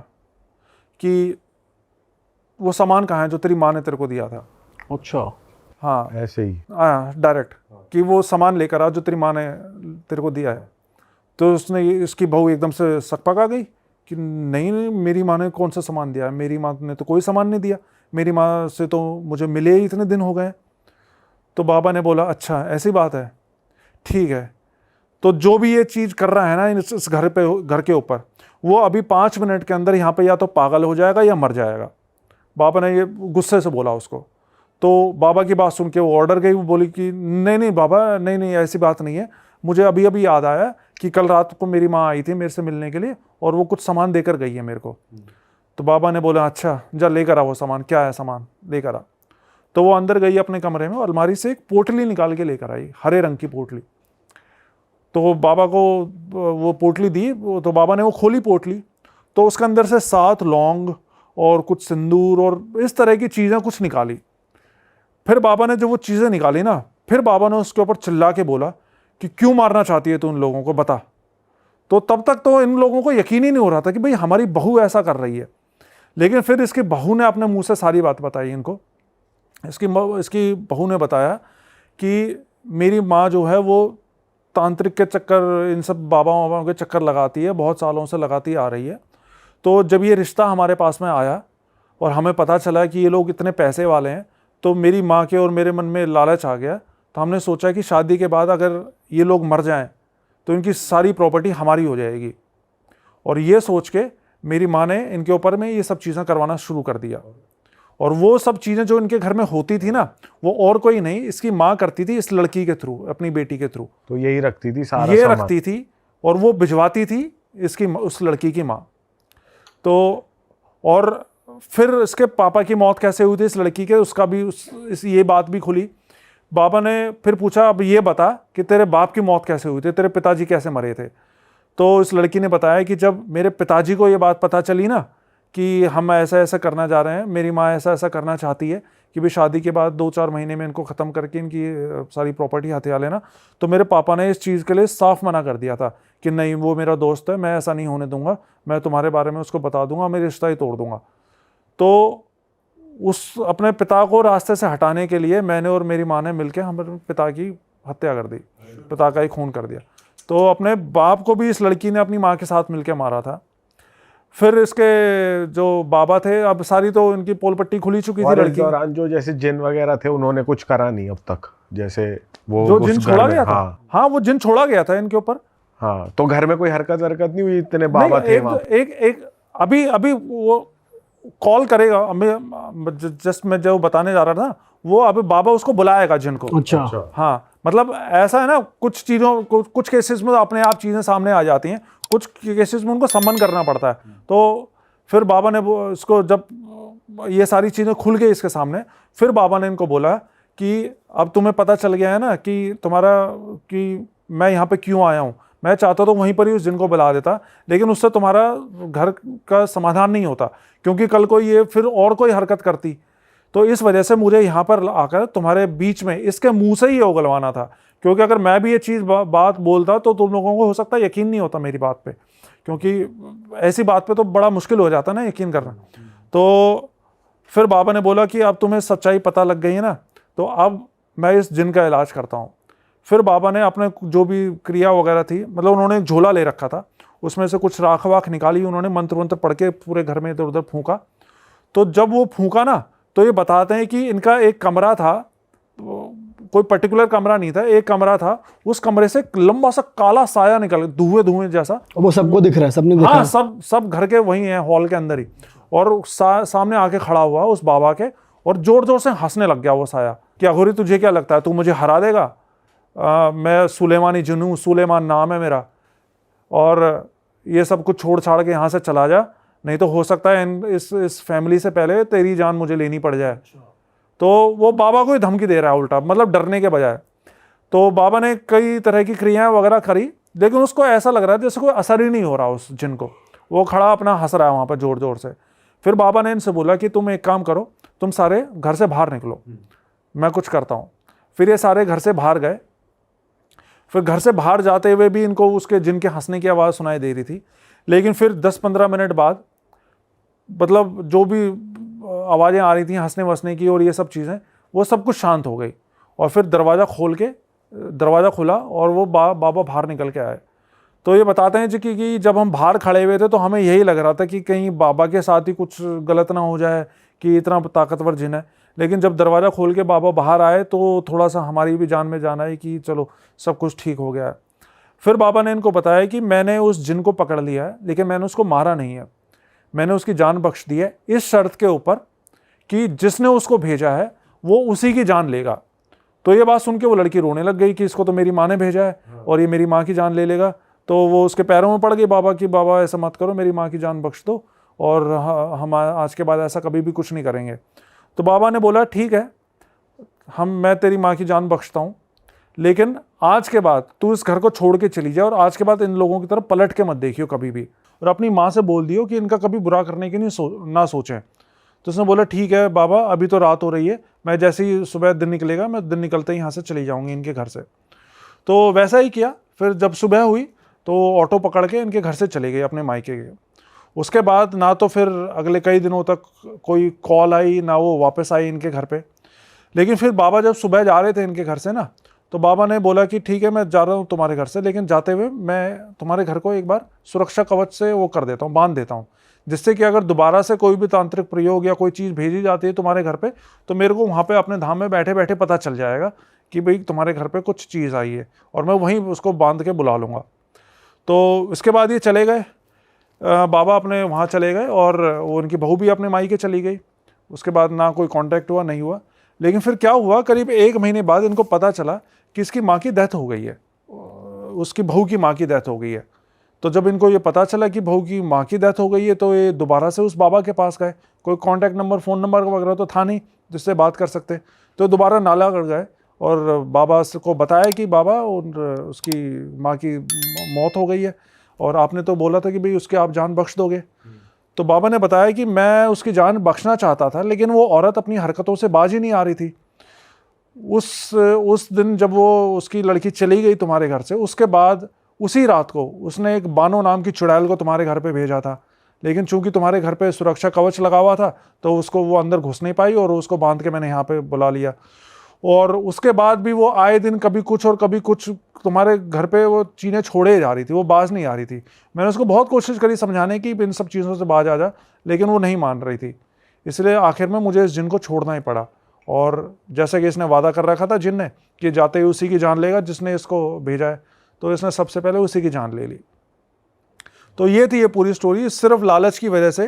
S1: कि वो सामान कहाँ है जो तेरी माँ ने तेरे को दिया था।
S2: अच्छा,
S1: हाँ
S2: ऐसे ही
S1: डायरेक्ट कि वो सामान लेकर आ जो तेरी माँ ने तेरे को दिया है। तो इसकी बहू एकदम से सकपक आ गई कि नहीं, मेरी माँ ने कौन सा सामान दिया है, मेरी माँ ने तो कोई सामान नहीं दिया, मेरी माँ से तो मुझे मिले ही इतने दिन हो गए। तो बाबा ने बोला अच्छा ऐसी बात है, ठीक है, तो जो भी ये चीज़ कर रहा है ना इस घर के ऊपर, वो अभी 5 मिनट के अंदर यहाँ पे या तो पागल हो जाएगा या मर जाएगा। बाबा ने ये गुस्से से बोला उसको। तो बाबा की बात सुन के वो ऑर्डर गई, वो बोली कि नहीं बाबा, नहीं ऐसी बात नहीं है, मुझे अभी अभी याद आया कि कल रात को मेरी माँ आई थी मेरे से मिलने के लिए और वो कुछ सामान देकर गई है मेरे को। तो बाबा ने बोला अच्छा जा लेकर आ वो सामान, क्या है सामान लेकर आ। तो वो अंदर गई अपने कमरे में, अलमारी से एक पोटली निकाल के लेकर आई, हरे रंग की पोटली। तो बाबा को वो पोटली दी, तो बाबा ने वो खोली पोटली, तो उसके अंदर से 7 लौंग और कुछ सिंदूर और इस तरह की चीज़ें कुछ निकाली। फिर बाबा ने जब वो चीज़ें निकाली ना, फिर बाबा ने उसके ऊपर चिल्ला के बोला कि क्यों मारना चाहती है तू उन लोगों को, बता। तो तब तक तो इन लोगों को यकीन ही नहीं हो रहा था कि भाई हमारी बहू ऐसा कर रही है। लेकिन फिर इसकी बहू ने अपने मुंह से सारी बात बताई इनको। इसकी बहू ने बताया कि मेरी माँ जो है वो तांत्रिक के चक्कर, इन सब बाबा बाबाओं के चक्कर लगाती है, बहुत सालों से लगाती आ रही है। तो जब ये रिश्ता हमारे पास में आया और हमें पता चला कि ये लोग इतने पैसे वाले हैं, तो मेरी माँ के और मेरे मन में लालच आ गया। तो हमने सोचा कि शादी के बाद अगर ये लोग मर जाएं तो इनकी सारी प्रॉपर्टी हमारी हो जाएगी। और ये सोच के मेरी माँ ने इनके ऊपर में ये सब चीज़ें करवाना शुरू कर दिया। और वो सब चीज़ें जो इनके घर में होती थी ना, वो और कोई नहीं, इसकी माँ करती थी इस लड़की के थ्रू, अपनी बेटी के थ्रू।
S2: तो यही रखती थी सारा
S1: ये
S2: सामान?
S1: रखती थी और वो भिजवाती थी इसकी, उस लड़की की माँ। तो और फिर इसके पापा की मौत कैसे हुई थी इस लड़की के, उसका भी ये बात भी खुली। बाबा ने फिर पूछा, अब ये बता कि तेरे बाप की मौत कैसे हुई थी, तेरे पिताजी कैसे मरे थे। तो इस लड़की ने बताया कि जब मेरे पिताजी को ये बात पता चली ना कि हम ऐसा ऐसा करना जा रहे हैं, मेरी माँ ऐसा ऐसा करना चाहती है कि भाई शादी के बाद 2-4 महीने में इनको ख़त्म करके इनकी सारी प्रॉपर्टी हथिया लेना, तो मेरे पापा ने इस चीज़ के लिए साफ मना कर दिया था कि नहीं, वो मेरा दोस्त है, मैं ऐसा नहीं होने दूंगा, मैं तुम्हारे बारे में उसको बता दूंगा, मैं रिश्ता ही तोड़ दूंगा। तो उस अपने पिता को रास्ते से हटाने के लिए मैंने और मेरी माँ ने मिलकर हमारे पिता की हत्या कर दी, पिता का ही खून कर दिया। तो अपने बाप को भी इस लड़की ने अपनी माँ के साथ मिलकर मारा था। फिर इसके जो बाबा थे, अब सारी तो इनकी पोल पट्टी खुली चुकी थी। लड़की
S2: दौरान जो जैसे जिन वगैरह थे उन्होंने कुछ करा नहीं अब तक, जैसे वो
S1: जो जिन छोड़ा गया था।
S2: हाँ,
S1: हाँ, वो जिन छोड़ा गया था इनके ऊपर।
S2: हाँ, तो घर में कोई हरकत नहीं हुई? इतने बाबा थे वहाँ?
S1: एक अभी वो कॉल करेगा, जस्ट मैं जो बताने जा रहा था, वो अभी बाबा उसको बुलाएगा जिन को।
S3: अच्छा।
S1: हाँ, मतलब ऐसा है ना, कुछ चीज़ों कुछ केसेस में तो अपने आप चीज़ें सामने आ जाती हैं, कुछ केसेस में उनको सम्मन करना पड़ता है। तो फिर बाबा ने इसको, जब ये सारी चीज़ें खुल गई इसके सामने, फिर बाबा ने इनको बोला कि अब तुम्हें पता चल गया है ना कि कि मैं यहाँ पे क्यों आया हूँ। मैं चाहता तो वहीं पर ही उस जिन को बुला देता, लेकिन उससे तुम्हारा घर का समाधान नहीं होता, क्योंकि कल को ये फिर और कोई हरकत करती। तो इस वजह से मुझे यहाँ पर आकर तुम्हारे बीच में इसके मुंह से ही ये उगलवाना था, क्योंकि अगर मैं भी ये चीज़ बात बोलता तो तुम लोगों को हो सकता है यकीन नहीं होता मेरी बात पे, क्योंकि ऐसी बात पे तो बड़ा मुश्किल हो जाता ना यकीन करना। तो फिर बाबा ने बोला कि अब तुम्हें सच्चाई पता लग गई है ना, तो अब मैं इस जिन का इलाज करता हूँ। फिर बाबा ने अपने जो भी क्रिया वगैरह थी, मतलब उन्होंने एक झोला ले रखा था, उसमें से कुछ राख वाख निकाली, उन्होंने मंत्र वंत्र पढ़ के पूरे घर में इधर उधर फूंका। तो जब वो फूंका ना, तो ये बताते हैं कि इनका एक कमरा था, कोई पर्टिकुलर कमरा नहीं था, एक कमरा था, उस कमरे से लंबा सा काला साया निकल, धुएं जैसा।
S4: वो सबको दिख रहा है, सबने देखा?
S1: हाँ, सब घर के वही हैं, हॉल के अंदर ही। और सामने आके खड़ा हुआ उस बाबा के, और जोर जोर से हंसने लग गया वो साया कि अघोरी तुझे क्या लगता है, तू मुझे हरा देगा? मैं सुलेमानी जिन हूँ, सुलेमान नाम है मेरा, और ये सब कुछ छोड़ छाड़ के यहाँ से चला जा, नहीं तो हो सकता है इस फैमिली से पहले तेरी जान मुझे लेनी पड़ जाए। तो वो बाबा को ही धमकी दे रहा है उल्टा, मतलब डरने के बजाय। तो बाबा ने कई तरह की क्रियाएं वगैरह करी, लेकिन उसको ऐसा लग रहा है जैसे कोई असर ही नहीं हो रहा उस जिन को। वो खड़ा अपना हंस रहा है वहाँ पर जोर जोर से। फिर बाबा ने इनसे बोला कि तुम एक काम करो, तुम सारे घर से बाहर निकलो, मैं कुछ करता हूँ। फिर ये सारे घर से बाहर गए। फिर घर से बाहर जाते हुए भी इनको उसके जिन के हंसने की आवाज़ सुनाई दे रही थी, लेकिन फिर 10-15 मिनट बाद, मतलब जो भी आवाज़ें आ रही थी हंसने वसने की और ये सब चीज़ें, वो सब कुछ शांत हो गई। और फिर दरवाज़ा खुला और वो बाबा बाहर निकल के आए। तो ये बताते हैं जी कि जब हम बाहर खड़े हुए थे तो हमें यही लग रहा था कि कहीं बाबा के साथ ही कुछ गलत ना हो जाए कि इतना ताकतवर जिन है। लेकिन जब दरवाज़ा खोल के बाबा बाहर आए तो थोड़ा सा हमारी भी जान में जान आई कि चलो सब कुछ ठीक हो गया है। फिर बाबा ने इनको बताया कि मैंने उस जिन को पकड़ लिया है, लेकिन मैंने उसको मारा नहीं है, मैंने उसकी जान बख्श दी है इस शर्त के ऊपर कि जिसने उसको भेजा है वो उसी की जान लेगा। तो ये बात सुन के वो लड़की रोने लग गई कि इसको तो मेरी माँ ने भेजा है और ये मेरी माँ की जान ले लेगा। तो वो उसके पैरों में पड़ गई बाबा की, बाबा ऐसा मत करो, मेरी माँ की जान बख्श दो और हम आज के बाद ऐसा कभी भी कुछ नहीं करेंगे। तो बाबा ने बोला ठीक है, मैं तेरी माँ की जान बख्शता हूँ, लेकिन आज के बाद तू इस घर को छोड़ के चली जाए और आज के बाद इन लोगों की तरफ पलट के मत देखियो कभी भी, और अपनी माँ से बोल दियो कि इनका कभी बुरा करने की ना सोचें। तो उसने बोला ठीक है बाबा, अभी तो रात हो रही है, मैं जैसे ही सुबह दिन निकलेगा मैं दिन निकलते ही यहाँ से चली जाऊँगी इनके घर से। तो वैसा ही किया। फिर जब सुबह हुई तो ऑटो पकड़ के इनके घर से चले गए अपने मायके के। उसके बाद ना तो फिर अगले कई दिनों तक कोई कॉल आई, ना वो वापस आई इनके घर पे। लेकिन फिर बाबा जब सुबह जा रहे थे इनके घर से ना, तो बाबा ने बोला कि ठीक है मैं जा रहा हूँ तुम्हारे घर से, लेकिन जाते हुए मैं तुम्हारे घर को एक बार सुरक्षा कवच से वो कर देता हूँ, बांध देता हूँ, जिससे कि अगर दोबारा से कोई भी तांत्रिक प्रयोग या कोई चीज़ भेजी जाती है तुम्हारे घर पे, तो मेरे को वहाँ पे अपने धाम में बैठे बैठे पता चल जाएगा कि भाई तुम्हारे घर पे कुछ चीज़ आई है, और मैं वहीं उसको बांध के बुला लूँगा। तो इसके बाद ये चले गए, बाबा अपने वहाँ चले गए, और वो उनकी बहू भी अपने मायके चली गई। उसके बाद ना कोई कांटेक्ट हुआ, नहीं हुआ। लेकिन फिर क्या हुआ, करीब 1 महीने बाद इनको पता चला कि इसकी माँ की डेथ हो गई है, उसकी बहू की माँ की डेथ हो गई है। तो जब इनको ये पता चला कि बहू की माँ की डेथ हो गई है, तो ये दोबारा से उस बाबा के पास गए। कोई कांटेक्ट नंबर, फ़ोन नंबर वगैरह तो था नहीं जिससे बात कर सकते, तो दोबारा नाला कर गए और बाबा को बताया कि बाबा उसकी माँ की मौत हो गई है, और आपने तो बोला था कि भाई उसके आप जान बख्श दोगे। तो बाबा ने बताया कि मैं उसकी जान बख्शना चाहता था, लेकिन वो औरत अपनी हरकतों से बाज ही नहीं आ रही थी। उस दिन जब वो उसकी लड़की चली गई तुम्हारे घर से, उसके बाद उसी रात को उसने एक बानो नाम की चुड़ैल को तुम्हारे घर पे भेजा था, लेकिन चूंकि तुम्हारे घर पे सुरक्षा कवच लगा हुआ था तो उसको वो अंदर घुस नहीं पाई, और उसको बांध के मैंने यहाँ पे बुला लिया। और उसके बाद भी वो आए दिन कभी कुछ और कभी कुछ तुम्हारे घर पे वो चीज़ें छोड़े जा रही थी, वो बाज नहीं आ रही थी। मैंने उसको बहुत कोशिश करी समझाने की इन सब चीज़ों से बाज आ जा, लेकिन वो नहीं मान रही थी। इसलिए आखिर में मुझे इस जिन को छोड़ना ही पड़ा, और जैसे कि इसने वादा कर रखा था जिन ने कि जाते ही उसी की जान लेगा जिसने इसको भेजा है, तो इसने सबसे पहले उसी की जान ले ली। तो ये थी ये पूरी स्टोरी। सिर्फ लालच की वजह से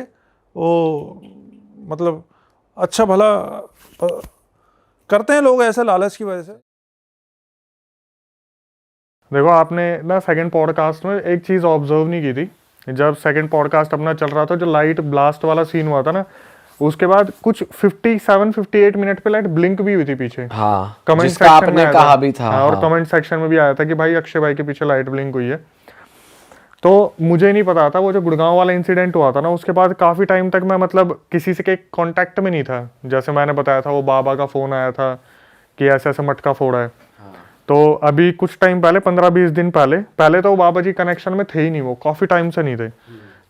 S1: वो मतलब अच्छा भला करते हैं लोग ऐसे लालच की वजह से।
S4: देखो आपने ना सेकंड पॉडकास्ट में एक चीज़ ऑब्जर्व नहीं की थी। जब सेकंड पॉडकास्ट अपना चल रहा था, जो लाइट ब्लास्ट वाला सीन हुआ था ना, उसके बाद कुछ 57-58 मिनट पे लाइट ब्लिंक भी हुई थी पीछे।
S3: हाँ,
S4: कमेंट
S3: जिसका
S4: सेक्शन में
S3: आपने
S4: आया
S3: कहा भी था।
S4: और
S3: हाँ।
S4: कमेंट सेक्शन में भी आया था कि भाई अक्षय भाई के पीछे लाइट ब्लिंक हुई है। तो मुझे नहीं पता था वो जो गुड़गांव वाला इंसिडेंट हुआ था ना, उसके बाद काफ़ी टाइम तक मैं मतलब किसी से के कांटेक्ट में नहीं था। जैसे मैंने बताया था वो बाबा का फ़ोन आया था कि ऐसे ऐसे मटका फोड़ा है। तो अभी कुछ टाइम पहले 15-20 दिन पहले तो वो बाबा जी कनेक्शन में थे ही नहीं, वो काफ़ी टाइम से नहीं थे।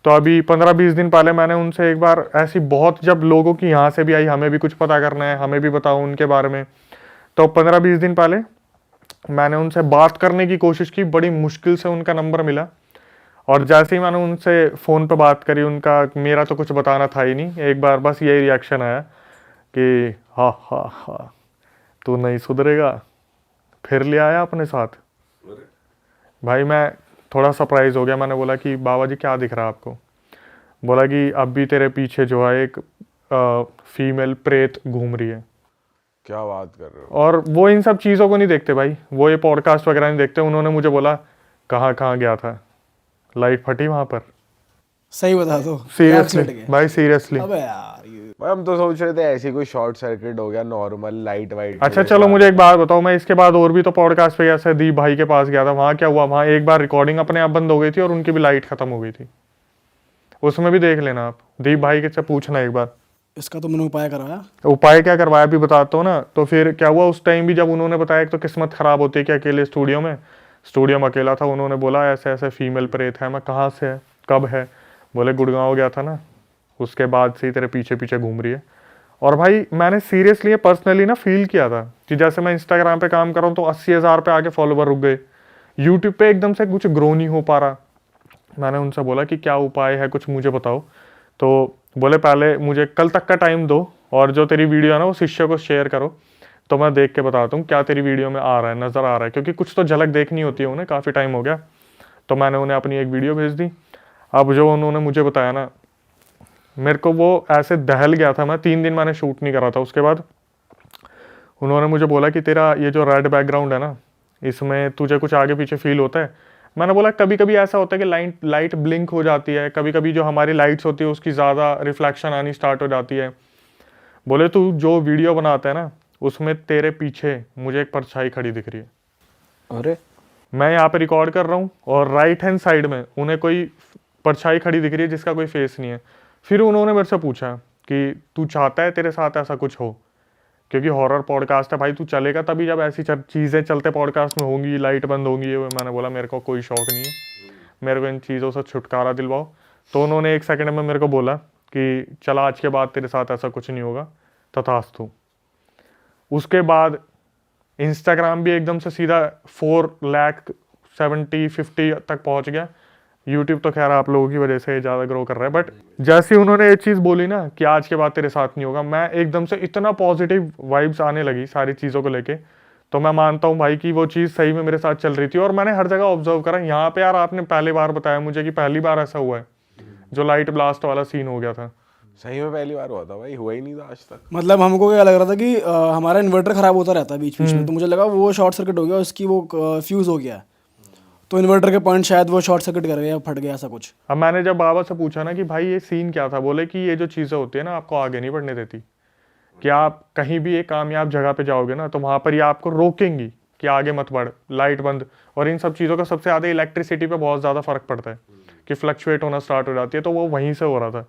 S4: तो अभी 15-20 दिन पहले मैंने उनसे एक बार ऐसी बहुत, जब लोगों की यहाँ से भी आई हमें भी कुछ पता करना है, हमें भी बताओ उनके बारे में, तो 15-20 दिन पहले मैंने उनसे बात करने की कोशिश की। बड़ी मुश्किल से उनका नंबर मिला, और जैसे ही मैंने उनसे फ़ोन पे बात करी, उनका मेरा तो कुछ बताना था ही नहीं। एक बार बस यही रिएक्शन आया कि हा हा हा तू नहीं सुधरेगा, फिर ले आया अपने साथ। भाई मैं थोड़ा सरप्राइज हो गया। मैंने बोला कि बाबा जी क्या दिख रहा है आपको? बोला कि अब भी तेरे पीछे जो है एक फीमेल प्रेत घूम रही है।
S2: क्या बात कर रहे हो?
S4: और वो इन सब चीज़ों को नहीं देखते भाई, वो ये पॉडकास्ट वगैरह नहीं देखते। उन्होंने मुझे बोला कहाँ कहाँ गया था, लाइट फटी वहाँ पर।
S5: सही बता दो,
S4: सीरियसली भाई, सीरियसली।
S5: अबे यार
S2: भाई हम तो सोच रहे थे ऐसे कोई शॉर्ट सर्किट हो गया, नॉर्मल लाइट वाइट।
S4: अच्छा चलो मुझे एक बात बताओ, मैं इसके बाद और भी तो पॉडकास्ट पे ऐसे दीप भाई के पास गया था, वहाँ क्या हुआ? वहाँ एक बार रिकॉर्डिंग अपने आप बंद हो गई थी और उनकी भी लाइट खत्म हो गई थी। उसमें भी देख लेना आप, दीप भाई के से पूछना एक बार।
S5: इसका तो मैंने उपाय करवाया।
S4: उपाय क्या करवाया भी बताता हूँ ना। तो फिर क्या हुआ उस टाइम भी, जब उन्होंने बताया, एक तो किस्मत खराब होती है कि अकेले स्टूडियो में अकेला था। उन्होंने बोला ऐसे ऐसे फीमेल प्रेत है। मैं कहाँ से है, कब है? बोले गुड़गांव गया था ना, उसके बाद से ही तेरे पीछे पीछे घूम रही है। और भाई मैंने सीरियसली पर्सनली ना फील किया था कि जैसे मैं इंस्टाग्राम पे काम कर रहा हूँ तो 80,000 पे आके फॉलोवर रुक गए, यूट्यूब पे एकदम से कुछ ग्रो नहीं हो पा रहा। मैंने उनसे बोला कि क्या उपाय है, कुछ मुझे बताओ। तो बोले पहले मुझे कल तक का टाइम दो, और जो तेरी वीडियो है ना वो शिष्य को शेयर करो, तो मैं देख के बताता हूँ क्या तेरी वीडियो में आ रहा है, नज़र आ रहा है। क्योंकि कुछ तो झलक देखनी होती है उन्हें, काफ़ी टाइम हो गया। तो मैंने उन्हें अपनी एक वीडियो भेज दी। अब जो उन्होंने मुझे बताया ना, मेरे को वो ऐसे दहल गया था। मैं 3 दिन मैंने शूट नहीं करा था। उसके बाद उन्होंने मुझे बोला कि तेरा ये जो रेड बैकग्राउंड है ना, इसमें तुझे कुछ आगे पीछे फील होता है? मैंने बोला कभी कभी ऐसा होता है कि लाइट ब्लिंक हो जाती है, कभी कभी जो हमारी लाइट्स होती है उसकी ज़्यादा रिफ्लेक्शन आनी स्टार्ट हो जाती है। बोले तू जो वीडियो बनाता है ना, उसमें तेरे पीछे मुझे एक परछाई खड़ी दिख रही है।
S3: अरे
S4: मैं यहाँ पे रिकॉर्ड कर रहा हूँ और राइट हैंड साइड में उन्हें कोई परछाई खड़ी दिख रही है जिसका कोई फेस नहीं है। फिर उन्होंने मेरे से पूछा कि तू चाहता है तेरे साथ ऐसा कुछ हो? क्योंकि हॉरर पॉडकास्ट है भाई, तू चलेगा तभी जब ऐसी चीज़ें चलते पॉडकास्ट में होंगी, लाइट बंद होंगी। मैंने बोला मेरे को कोई शौक नहीं है, मेरे को इन चीज़ों से छुटकारा दिलवाओ। तो उन्होंने 1 सेकंड में मेरे को बोला कि चल आज के बाद तेरे साथ ऐसा कुछ नहीं होगा, तथास्तु। उसके बाद इंस्टाग्राम भी एकदम से सीधा 4,70,50 तक पहुंच गया। यूट्यूब तो खैर आप लोगों की वजह से ज़्यादा ग्रो कर रहा है, बट जैसे ही उन्होंने ये चीज़ बोली ना कि आज के बाद तेरे साथ नहीं होगा, मैं एकदम से इतना पॉजिटिव वाइब्स आने लगी सारी चीज़ों को लेके। तो मैं मानता हूँ भाई कि वो चीज़ सही में मेरे साथ चल रही थी। और मैंने हर जगह ऑब्जर्व करा, यहाँ पे यार आपने पहली बार बताया मुझे कि पहली बार ऐसा हुआ है जो लाइट ब्लास्ट वाला सीन हो गया था।
S2: सही में पहली बार हुआ था भाई, हुआ ही नहीं था आज तक।
S5: मतलब हमको क्या लग रहा था कि हमारा इन्वर्टर ख़राब होता रहता है बीच बीच में, तो मुझे लगा वो शॉर्ट सर्किट हो गया, उसकी वो फ्यूज़ हो गया, तो इन्वर्टर के पॉइंट शायद वो शॉर्ट सर्किट कर गया, फट गया, ऐसा कुछ।
S4: अब मैंने जब बाबा से पूछा ना कि भाई ये सीन क्या था, बोले कि ये जो चीज़ें होती है ना आपको आगे नहीं बढ़ने देती, कि आप कहीं भी एक कामयाब जगह पे जाओगे ना तो वहाँ पर ये आपको रोकेंगी कि आगे मत बढ़, लाइट बंद। और इन सब चीज़ों का सबसे ज़्यादा इलेक्ट्रिसिटी पे बहुत ज़्यादा फर्क पड़ता है कि फ्लक्चुएट होना स्टार्ट हो जाती है, तो वो वहीं से हो रहा था।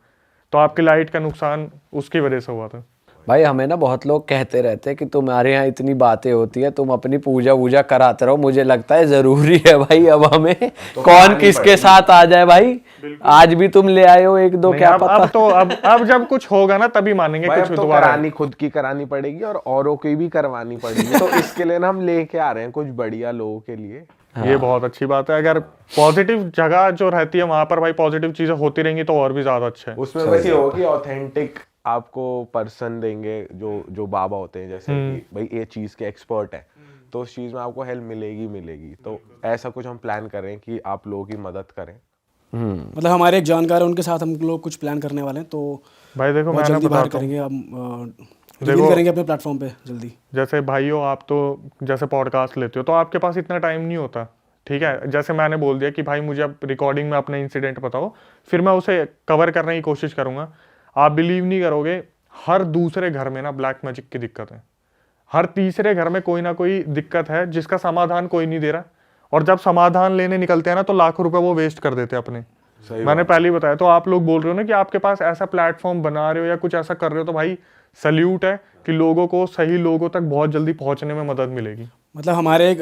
S4: तो आपकी लाइट का नुकसान उसकी वजह से हुआ था।
S3: भाई हमें ना बहुत लोग कहते रहते हैं कि तुम्हारे यहाँ इतनी बातें होती है, तुम अपनी पूजा वूजा कराते रहो। मुझे लगता है जरूरी है भाई अब हमें
S2: तो
S3: कौन किसके साथ आ जाए भाई। आज भी तुम ले आए हो एक दो,
S4: नहीं,
S3: क्या
S4: अब
S3: पता।
S4: तो अब जब कुछ होगा ना तभी मानेंगे
S2: भाई
S4: कुछ
S2: अब तो
S4: दोबारा।
S2: करानी खुद की करानी पड़ेगी और औरों की भी करवानी पड़ेगी। तो इसके लिए ना हम लेके आ रहे हैं कुछ बढ़िया लोगों के लिए।
S4: ये बहुत अच्छी बात है। अगर पॉजिटिव जगह जो रहती है वहां पर भाई पॉजिटिव चीजें होती रहेंगी तो और भी ज्यादा अच्छा है।
S2: उसमें बस ये होगा कि ऑथेंटिक आपको पर्सन देंगे जो बाबा होते हैं, जैसे कि भाई ये चीज के एक्सपर्ट है, तो उस चीज में आपको हेल्प मिलेगी। तो ऐसा कुछ हम प्लान कर रहे हैं कि आप लोगों की मदद करें।
S5: मतलब हमारे एक जानकार है, उनके साथ हम लोग कुछ प्लान करने वाले हैं, तो
S4: भाई देखो
S5: बहुत
S4: मैं
S5: जल्दी बाहर
S4: बताता हूँ,
S5: करेंगे, हम रिवील करेंगे अपने प्लेटफॉर्म पे जल्दी।
S4: जैसे भाइयों आप तो जैसे पॉडकास्ट लेते हो तो आपके पास इतना टाइम नहीं होता, ठीक है। जैसे मैंने बोल दिया कि भाई मुझे अब रिकॉर्डिंग में अपना इंसिडेंट बताओ, फिर मैं उसे कवर करने की कोशिश करूंगा। आप बिलीव नहीं करोगे, हर दूसरे घर में ना ब्लैक मैजिक की दिक्कत है। हर तीसरे घर में कोई ना कोई दिक्कत है जिसका समाधान कोई नहीं दे रहा। और जब समाधान लेने निकलते हैं ना तो लाखों रुपए वो वेस्ट कर देते हैं अपने। मैंने पहले ही बताया। तो आप लोग बोल रहे हो ना कि आपके पास ऐसा प्लेटफॉर्म बना रहे हो या कुछ ऐसा कर रहे हो, तो भाई सल्यूट है कि लोगों को सही लोगों तक बहुत जल्दी पहुंचने में मदद मिलेगी।
S5: मतलब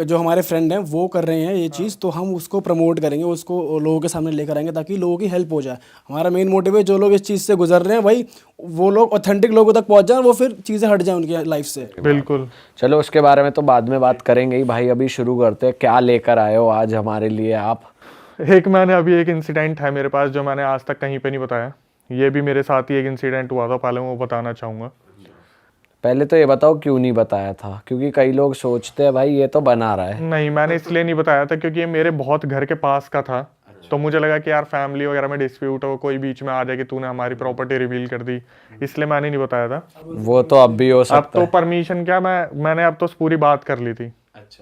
S5: जो हमारे फ्रेंड हैं वो कर रहे हैं ये चीज़, तो हम उसको प्रमोट करेंगे, उसको लोगों के सामने लेकर आएंगे ताकि लोगों की हेल्प हो जाए। हमारा मेन मोटिव है जो लोग इस चीज़ से गुजर रहे हैं भाई वो लोग ऑथेंटिक लोगों तक पहुंच जाए, वो फिर चीज़ें हट जाए उनकी लाइफ से।
S4: बिल्कुल।
S3: चलो उसके बारे में तो बाद में बात करेंगे ही भाई, अभी शुरू करते हैं। क्या लेकर आए हो आज हमारे लिए आप?
S4: मैंने अभी एक इंसिडेंट है मेरे पास जो मैंने आज तक कहीं पे नहीं बताया। ये भी मेरे साथ ही एक इंसिडेंट हुआ था, पहले मैं वो बताना चाहूँगा।
S3: पहले तो ये बताओ क्यों नहीं बताया था, क्योंकि कई लोग सोचते हैं भाई ये तो बना रहा है।
S4: नहीं, मैंने इसलिए नहीं बताया था क्योंकि ये मेरे बहुत घर के पास का था। तो मुझे लगा कि यार फैमिली वगैरह में डिस्प्यूट हो, कोई बीच में आ जाए कि तूने हमारी प्रॉपर्टी रिवील कर दी, इसलिए मैंने नहीं बताया था।
S3: वो तो अब भी हो
S4: अब
S3: सकता
S4: तो
S3: है।
S4: परमिशन क्या, मैंने अब तो पूरी बात कर ली थी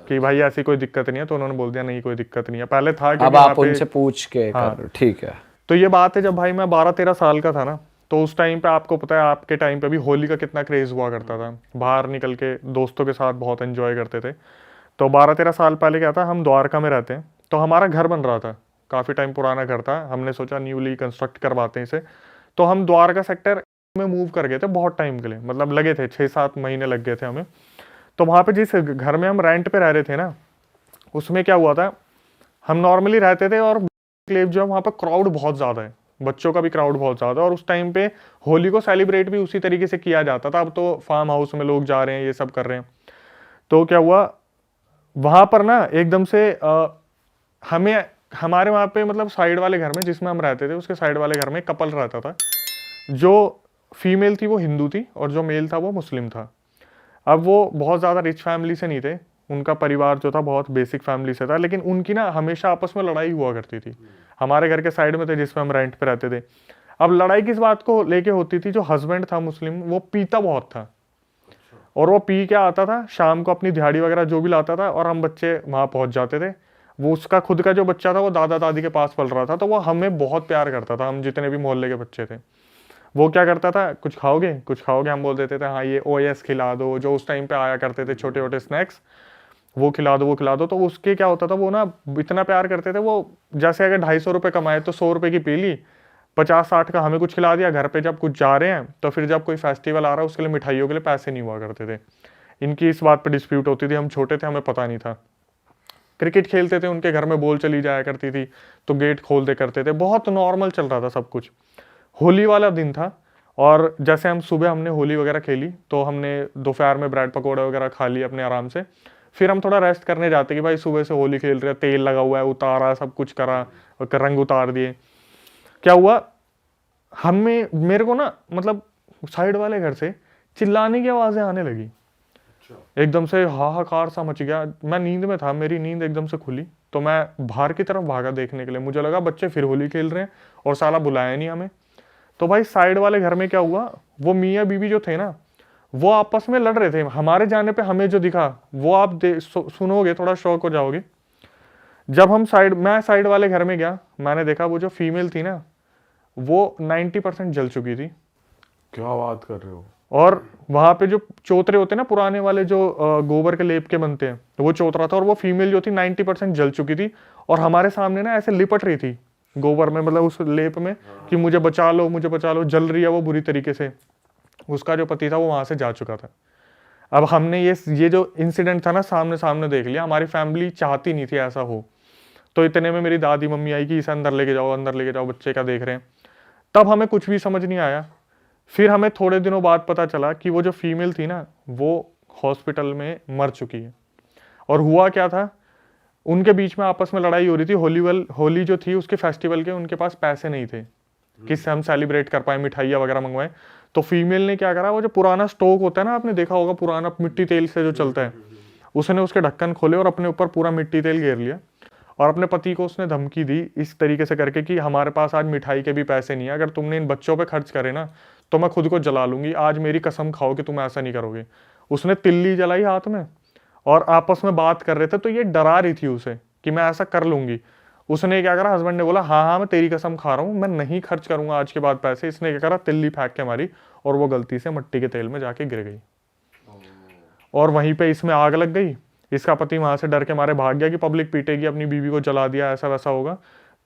S4: कि भाई ऐसी कोई दिक्कत नहीं है, तो उन्होंने बोल दिया नहीं कोई दिक्कत नहीं है। पहले था
S3: अब आप उनसे पूछ के कर, ठीक है।
S4: तो ये बात है जब भाई मैं 12-13 साल का था ना, तो उस टाइम पे आपको पता है आपके टाइम पे भी होली का कितना क्रेज हुआ करता था, बाहर निकल के दोस्तों के साथ बहुत एंजॉय करते थे। तो 12-13 साल पहले क्या था, हम द्वारका में रहते हैं, तो हमारा घर बन रहा था, काफ़ी टाइम पुराना घर था। हमने सोचा न्यूली कंस्ट्रक्ट करवाते हैं इसे, तो हम द्वारका सेक्टर में मूव कर गए थे बहुत टाइम के लिए, मतलब लगे थे 6-7 महीने लग गए थे हमें। तो वहाँ पे जिस घर में हम रेंट पे रह रहे थे ना, उसमें क्या हुआ था, हम नॉर्मली रहते थे और जो वहाँ पर क्राउड बहुत ज़्यादा है, बच्चों का भी क्राउड बहुत ज़्यादा है। और उस टाइम पे होली को सेलिब्रेट भी उसी तरीके से किया जाता था। अब तो फार्म हाउस में लोग जा रहे हैं, ये सब कर रहे हैं। तो क्या हुआ वहाँ पर ना, एकदम से हमारे वहाँ पे मतलब साइड वाले घर में जिसमें हम रहते थे, उसके साइड वाले घर में कपल रहता था। जो फीमेल थी वो हिंदू थी और जो मेल था वो मुस्लिम था। अब वो बहुत ज़्यादा रिच फैमिली से नहीं थे, उनका परिवार जो था बहुत बेसिक फैमिली से था, लेकिन उनकी ना हमेशा आपस में लड़ाई हुआ करती थी। हमारे घर के साइड में थे जिसमें हम रेंट पे रहते थे। अब लड़ाई किस बात को लेके होती थी, जो हस्बैंड था मुस्लिम, वो पीता बहुत था और वो पी के आता था शाम को अपनी दिहाड़ी वगैरह जो भी लाता था, और हम बच्चे वहाँ पहुँच जाते थे। वो उसका खुद का जो बच्चा था वो दादा दादी के पास पल रहा था, तो वो हमें बहुत प्यार करता था, हम जितने भी मोहल्ले के बच्चे थे। वो क्या करता था, कुछ खाओगे कुछ खाओगे, हम बोल देते थे हाँ ये OS खिला दो, जो उस टाइम पे आया करते थे छोटे छोटे स्नैक्स, वो खिला दो वो खिला दो। तो उसके क्या होता था, वो ना इतना प्यार करते थे, वो जैसे अगर 250 रुपये कमाए तो 100 रुपये की पी ली, 50-60 का हमें कुछ खिला दिया। घर पे जब कुछ जा रहे हैं तो फिर जब कोई फेस्टिवल आ रहा है उसके लिए मिठाइयों के लिए पैसे नहीं हुआ करते थे। इनकी इस बात पर डिस्प्यूट होती थी, हम छोटे थे हमें पता नहीं था। क्रिकेट खेलते थे, उनके घर में बॉल चली जाया करती थी तो गेट खोल दे करते थे, बहुत नॉर्मल चल रहा था सब कुछ। होली वाला दिन था और जैसे हम सुबह हमने होली वगैरह खेली, तो हमने दोपहर में ब्रेड पकौड़े वगैरह खा लिए अपने आराम से। फिर हम थोड़ा रेस्ट करने जाते कि भाई सुबह से होली खेल रहे हैं, तेल लगा हुआ है, उतारा, सब कुछ करा, रंग उतार दिए। क्या हुआ, हमें मेरे को ना मतलब साइड वाले घर से चिल्लाने की आवाज़ें आने लगी। एकदम से हाहाकार सा मच गया। मैं नींद में था, मेरी नींद एकदम से खुली, तो मैं बाहर की तरफ भागा देखने के लिए। मुझे लगा बच्चे फिर होली खेल रहे हैं और साला बुलाया नहीं हमें। तो भाई साइड वाले घर में क्या हुआ, वो मियाँ बीवी जो थे ना, वो आपस में लड़ रहे थे। हमारे जाने पे हमें जो दिखा वो आप सुनोगे, थोड़ा शौक हो जाओगे। जब मैं साइड वाले घर में गया, मैंने देखा वो जो फीमेल थी ना, वो 90% जल चुकी थी।
S2: क्या बात कर रहे हो?
S4: और वहां पे जो चौतरे होते हैं ना पुराने वाले, जो गोबर के लेप के बनते हैं, तो वो चौतरा था। और वो फीमेल जो थी 90% जल चुकी थी, और हमारे सामने ना ऐसे लिपट रही थी गोबर में, मतलब उस लेप में, कि मुझे बचा लो, मुझे बचा लो। जल रही है वो बुरी तरीके से। उसका जो पति था वो वहां से जा चुका था। अब हमने ये जो इंसिडेंट था ना, सामने सामने देख लिया। हमारी फैमिली चाहती नहीं थी ऐसा हो। तो इतने में मेरी दादी मम्मी आई कि इसे अंदर लेके जाओ, अंदर लेके जाओ, बच्चे क्या देख रहे हैं। तब हमें कुछ भी समझ नहीं आया। फिर हमें थोड़े दिनों बाद पता चला कि वो जो फीमेल थी ना, वो हॉस्पिटल में मर चुकी है। और हुआ क्या था, उनके बीच में आपस में लड़ाई हो रही थी। होली जो थी उसके फेस्टिवल के उनके पास पैसे नहीं थे कि हम सेलिब्रेट कर पाए, मिठाइयाँ वगैरह मंगवाए। तो फीमेल ने क्या करा, वो जो पुराना स्टोव होता है ना, आपने देखा होगा, पुराना मिट्टी तेल से जो चलता है, उसने उसके ढक्कन खोले और अपने ऊपर पूरा मिट्टी तेल घेर लिया। और अपने पति को उसने धमकी दी इस तरीके से करके कि हमारे पास आज मिठाई के भी पैसे नहीं है, अगर तुमने इन बच्चों पे खर्च करे ना तो मैं खुद को जला लूंगी, आज मेरी कसम खाओ कि तुम ऐसा नहीं करोगे। उसने तिल्ली जलाई हाथ में, और आपस में बात कर रहे थे। तो ये डरा रही थी उसे कि मैं ऐसा कर लूंगी। उसने क्या करा, हस्बैंड ने बोला हाँ हाँ मैं तेरी कसम खा रहा हूँ, मैं नहीं खर्च करूंगा आज के बाद पैसे। इसने क्या करा, तिल्ली फेंक के मारी, और वो गलती से मिट्टी के तेल में जाके गिर गई। और वहीं पे इसमें आग लग गई। इसका पति वहां से डर के मारे भाग गया कि पब्लिक पीटेगी, अपनी बीवी को जला दिया, ऐसा वैसा होगा।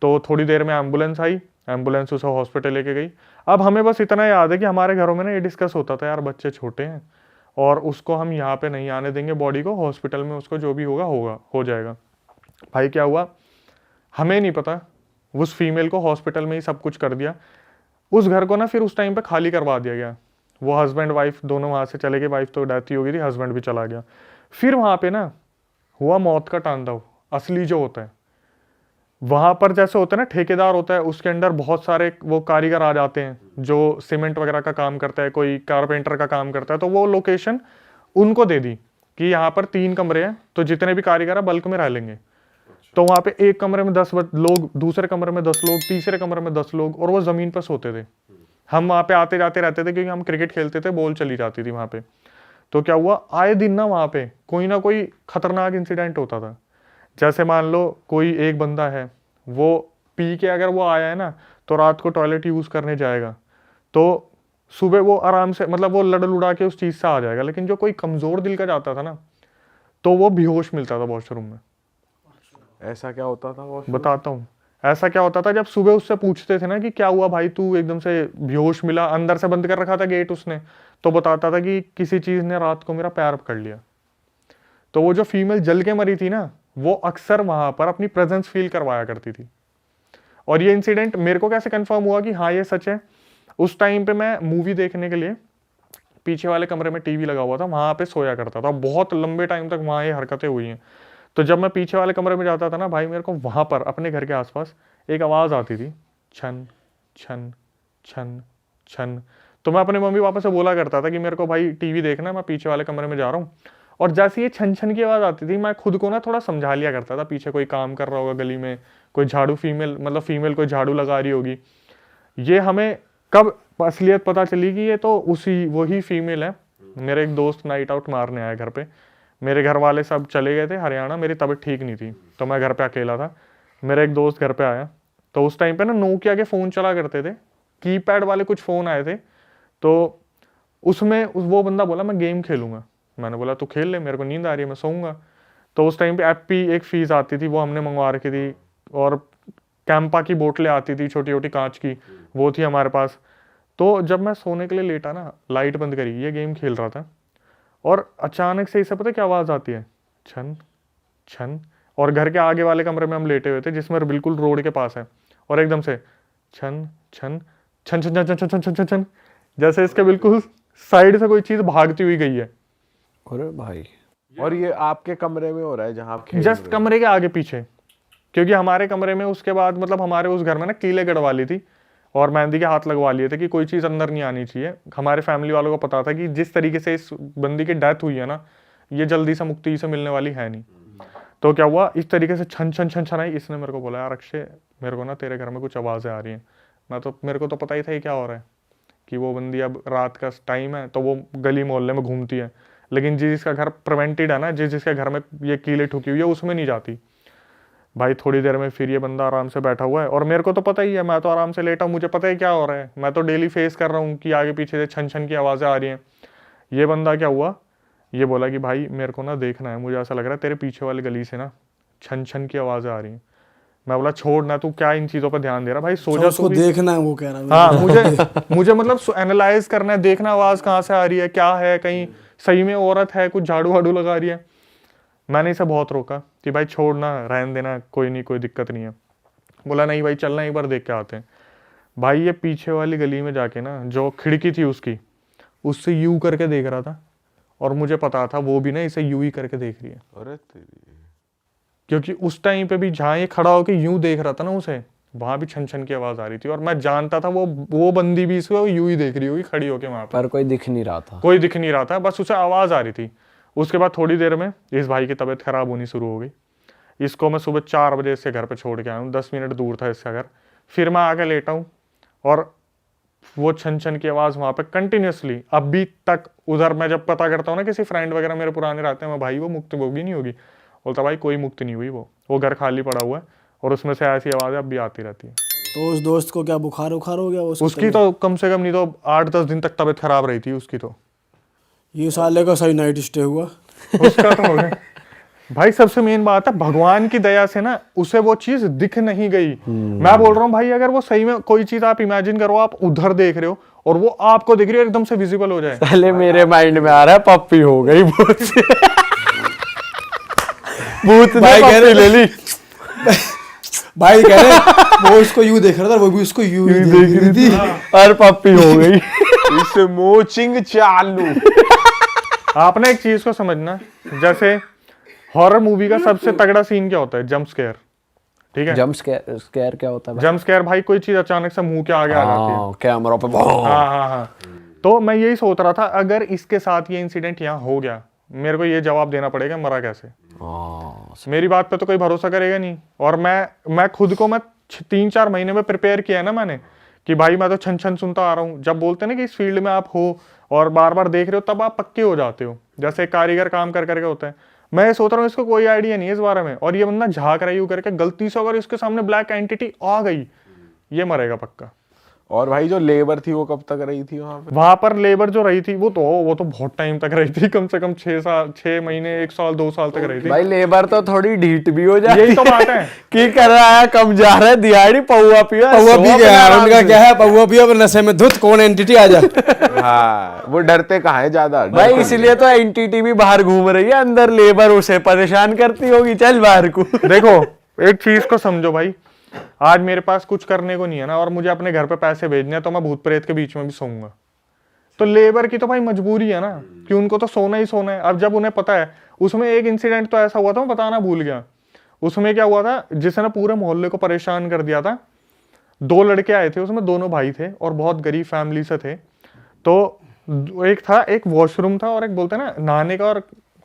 S4: तो थोड़ी देर में एम्बुलेंस आई, एम्बुलेंस उसे हॉस्पिटल लेके गई। अब हमें बस इतना याद है कि हमारे घरों में ना ये डिस्कस होता था, यार बच्चे छोटे हैं और उसको हम यहाँ पे नहीं आने देंगे, बॉडी को हॉस्पिटल में उसको जो भी होगा हो जाएगा। भाई क्या हुआ हमें नहीं पता, उस फीमेल को हॉस्पिटल में ही सब कुछ कर दिया। उस घर को ना फिर उस टाइम पे खाली करवा दिया गया। वो हस्बैंड वाइफ दोनों वहाँ से चले गए। वाइफ तो डेथ ही हो गई थी, हस्बैंड भी चला गया। फिर वहाँ पे ना हुआ मौत का तांडव असली जो होता है। वहां पर जैसे होता है ना, ठेकेदार होता है, उसके अंदर बहुत सारे वो कारीगर आ जाते हैं जो सीमेंट वगैरह का काम करता है, कोई कारपेंटर का काम करता है। तो वो लोकेशन उनको दे दी कि यहाँ पर 3 कमरे हैं, तो जितने भी कारीगर है बल्क में रह लेंगे। तो वहां पे एक कमरे में 10 लोग, दूसरे कमरे में 10 लोग, तीसरे कमरे में 10 लोग, और वो जमीन पर सोते थे। हम वहां पे आते जाते रहते थे क्योंकि हम क्रिकेट खेलते थे, बॉल चली जाती थी वहां पे। तो क्या हुआ, आए दिन ना वहां पे कोई ना कोई खतरनाक इंसिडेंट होता था। जैसे मान लो कोई एक बंदा है, वो पी के अगर वो आया है ना, तो रात को टॉयलेट यूज करने जाएगा, तो सुबह वो आराम से, मतलब वो लड़ लुड़ा के उस चीज से आ जाएगा। लेकिन जो कोई कमजोर दिल का जाता था ना, तो वो बेहोश मिलता था वॉशरूम में।
S2: ऐसा क्या होता था वो?
S4: बताता हूँ ऐसा क्या होता था। जब सुबह उससे पूछते थे ना कि क्या हुआ भाई, तू एकदम से बेहोश मिला, अंदर से बंद कर रखा था गेट उसने, तो बताता था कि किसी चीज ने रात को मेरा पैर पकड़ लिया। तो वो जो फीमेल जल के मरी थी ना, वो अक्सर वहां पर अपनी प्रेजेंस फील करवाया करती थी। और ये इंसिडेंट मेरे को कैसे कंफर्म हुआ कि हाँ ये सच है, उस टाइम पे मैं मूवी देखने के लिए पीछे वाले कमरे में टीवी लगा हुआ था, वहां पे सोया करता था। बहुत लंबे टाइम तक वहां ये हरकतें हुई हैं। तो जब मैं पीछे वाले कमरे में जाता था ना भाई, मेरे को वहां पर अपने घर के आसपास एक आवाज आती थी, छन छन छन छन। तो मैं अपने मम्मी पापा से बोला करता था कि मेरे को भाई टीवी देखना है, मैं पीछे वाले कमरे में जा रहा हूँ। और जैसे ये छन छन की आवाज आती थी, मैं खुद को ना थोड़ा समझा लिया करता था, पीछे कोई काम कर रहा होगा गली में, कोई झाड़ू फीमेल कोई झाड़ू लगा रही होगी। ये हमें कब असलियत पता चली कि ये तो वही फीमेल है। मेरे एक दोस्त नाइट आउट मारने आया घर पे, मेरे घर वाले सब चले गए थे हरियाणा, मेरी तबीयत ठीक नहीं थी, तो मैं घर पे अकेला था। मेरा एक दोस्त घर पे आया, तो उस टाइम पे ना नोकिया के फ़ोन चला करते थे, कीपैड वाले कुछ फ़ोन आए थे। तो उसमें वो बंदा बोला मैं गेम खेलूंगा। मैंने बोला तू खेल ले, मेरे को नींद आ रही है, मैं सोऊंगा। तो उस टाइम पे एप्पी एक फीस आती थी, वो हमने मंगवा रखी थी, और कैंपा की बोतलें आती थी छोटी छोटी कांच की, वो थी हमारे पास। तो जब मैं सोने के लिए लेटा ना, लाइट बंद करी, ये गेम खेल रहा था, और अचानक से इसे पता क्या आवाज़ आती है, छन छन। और घर के आगे वाले कमरे में हम लेटे हुए थे, जिसमें बिल्कुल रोड के पास है, और एकदम से छन छन छन छन छन छन छन छन छन। जैसे इसके बिल्कुल साइड से कोई चीज भागती हुई गई है।
S3: अरे भाई,
S2: और ये आपके कमरे में हो रहा है जहाँ आप खेल
S4: जस्ट
S2: रहे हो?
S4: कमरे के आगे पीछे, क्योंकि हमारे कमरे में उसके बाद मतलब हमारे उस घर में ना कीले गड़वा ली थी और मेहंदी के हाथ लगवा लिए थे कि कोई चीज़ अंदर नहीं आनी चाहिए। हमारे फैमिली वालों को पता था कि जिस तरीके से इस बंदी की डेथ हुई है ना, ये जल्दी से मुक्ति से मिलने वाली है नहीं। तो क्या हुआ, इस तरीके से छन छन छन छन आई। इसने मेरे को बोला, यार अक्षय मेरे को ना तेरे घर में कुछ आवाज़ें आ रही हैं। मेरे को तो पता ही था ये क्या हो रहा है, कि वो बंदी अब रात का टाइम है तो वो गली मोहल्ले में घूमती है, लेकिन जिसका घर प्रिवेंटेड है ना, जिसके घर में ये कीले ठुकी हुई है उसमें नहीं जाती। भाई थोड़ी देर में फिर ये बंदा आराम से बैठा हुआ है और मेरे को तो पता ही है, मैं तो आराम से लेटा हूँ, मुझे पता है क्या हो रहा है। मैं तो डेली फेस कर रहा हूँ कि आगे पीछे से छन छन की आवाज़ें आ रही हैं। ये बंदा क्या हुआ, ये बोला कि भाई मेरे को ना देखना है, मुझे ऐसा लग रहा है तेरे पीछे वाली गली से ना छन छन की आवाज़ें आ रही हैं। मैं बोला छोड़ ना, तू क्या इन चीज़ों पर ध्यान दे रहा भाई, सो जा।
S5: उसको देखना है, वो कह रहा है।
S4: हाँ, मुझे मतलब एनालाइज करना है, देखना आवाज़ कहाँ से आ रही है, क्या है, कहीं सही में औरत है, कुछ झाड़ू वाड़ू लगा रही है। मैंने इसे बहुत रोका कि भाई छोड़ना, रहने देना, कोई नहीं, कोई दिक्कत नहीं है। बोला नहीं भाई चलना, एक बार देख के आते हैं। भाई ये पीछे वाली गली में जाके ना, जो खिड़की थी उसकी, उससे यूं करके देख रहा था और मुझे पता था वो भी ना इसे यूं ही करके देख रही है।
S2: अरे तेरी,
S4: क्योंकि उस टाइम पे भी जहाँ ये खड़ा होकर यूं देख रहा था ना उसे, वहां भी छन छन की आवाज आ रही थी और मैं जानता था वो बंदी भी इसे यूं ही देख रही होगी खड़ी होके वहां
S3: पर कोई दिख नहीं रहा था।
S4: कोई दिख नहीं रहा था, बस उसे आवाज आ रही थी। उसके बाद थोड़ी देर में इस भाई की तबीयत खराब होनी शुरू हो गई। इसको मैं सुबह 4 बजे इसके घर पे छोड़ के आया हूँ, 10 मिनट दूर था इसका घर। फिर मैं आके लेटा हूँ और वो छन छन की आवाज़ वहाँ पे कंटिन्यूसली अभी तक। उधर मैं जब पता करता हूँ ना किसी फ्रेंड वगैरह मेरे पुराने रहते हैं, मैं भाई वो मुक्त होगी नहीं होगी, बोलता भाई कोई मुक्त नहीं हुई, वो घर खाली पड़ा हुआ है और उसमें से ऐसी आवाज़ें अब भी आती रहती है।
S5: तो उस दोस्त को क्या बुखार उखार हो गया?
S4: उसकी तो कम से कम नहीं तो 8-10 दिन तक तबीयत खराब रही थी उसकी। तो
S5: ये साले का सही नाइट स्टे हुआ।
S4: उसका तो हो गया। भाई सबसे मेन बात है, भगवान की दया से ना उसे वो चीज दिख नहीं गई। मैं बोल रहा हूँ भाई, अगर वो सही में कोई चीज आप इमेजिन करो, आप उधर देख रहे हो और वो आपको दिख रही है, एकदम से विजिबल हो जाए।
S3: पहले मेरे माइंड में आ रहा है पप्पी हो गई भूत से। भूत ने पप्पी ले ली।
S5: भाई कह रहे वो उसको यूं देख रहा था, वो भी उसको यूं ही देख रही थी
S3: और पप्पी हो गई।
S2: इसे मोचिंग चालू।
S4: आपने एक चीज को समझना, जैसे हॉरर मूवी का सबसे तगड़ा सीन क्या होता है? Jump scare. ठीक है,
S3: जंप स्केयर क्या होता है?
S4: जंप स्केयर भाई कोई चीज अचानक से मुंह के आगे आ जाती है,
S3: कैमरा पे।
S4: हाँ। तो मैं यही सोच रहा था, अगर इसके साथ ये इंसिडेंट यहाँ हो गया, मेरे को ये जवाब देना पड़ेगा मरा कैसे। मेरी बात पे तो कोई भरोसा करेगा नहीं। और मैं खुद को मैं 3-4 महीने में प्रिपेयर किया है ना मैंने, कि भाई मैं तो छन छन सुनता आ रहा हूँ। जब बोलते हैं ना कि इस फील्ड में आप हो और बार बार देख रहे हो, तब आप पक्के हो जाते हो, जैसे कारीगर काम कर करके होते हैं। मैं सोच रहा हूँ इसको कोई आइडिया नहीं है इस बारे में, और ये बंदा झाँक रही हूँ करके, गलती से अगर इसके सामने ब्लैक एंटिटी आ गई, ये मरेगा पक्का।
S2: और भाई जो लेबर थी वो कब तक रही थी वहां पे?
S4: वहां पर लेबर जो रही थी वो तो बहुत टाइम तक रही थी, कम से कम 6 महीने, 1 साल, 2 साल तक रही थी।
S3: भाई लेबर तो थोड़ी ढीठ भी हो जाती है।
S4: यही तो बात है
S3: कि कर रहा है, कम जा रहा है, दिहाड़ी पौवा पिया।
S5: पौवा पी गया यार, उनका क्या है, पौवा पिया और नशे में धुत, कौन एंटिटी आ जाए।
S2: हाँ, वो डरते कहाँ है ज्यादा
S3: भाई इसलिए तो एंटिटी भी बाहर घूम रही है, अंदर लेबर उसे परेशान करती होगी, चल बाहर को।
S4: देखो एक चीज को समझो भाई, आज मेरे पास कुछ करने को नहीं है ना, और मुझे अपने घर पे पैसे भेजने हैं, तो मैं भूत प्रेत के बीच में भी सोऊंगा। तो लेबर की तो भाई मजबूरी है ना, कि उनको तो सोना ही सोना है। अब जब उन्हें पता है, उसमें एक इंसिडेंट तो ऐसा हुआ था, मैं बताना भूल गया। उसमें क्या हुआ था, जिसने पूरे मोहल्ले को परेशान कर दिया था। 2 लड़के आए थे, उसमें दोनों भाई थे और बहुत गरीब फैमिली से थे। तो एक वॉशरूम था और एक बोलते हैं ना नहाने का और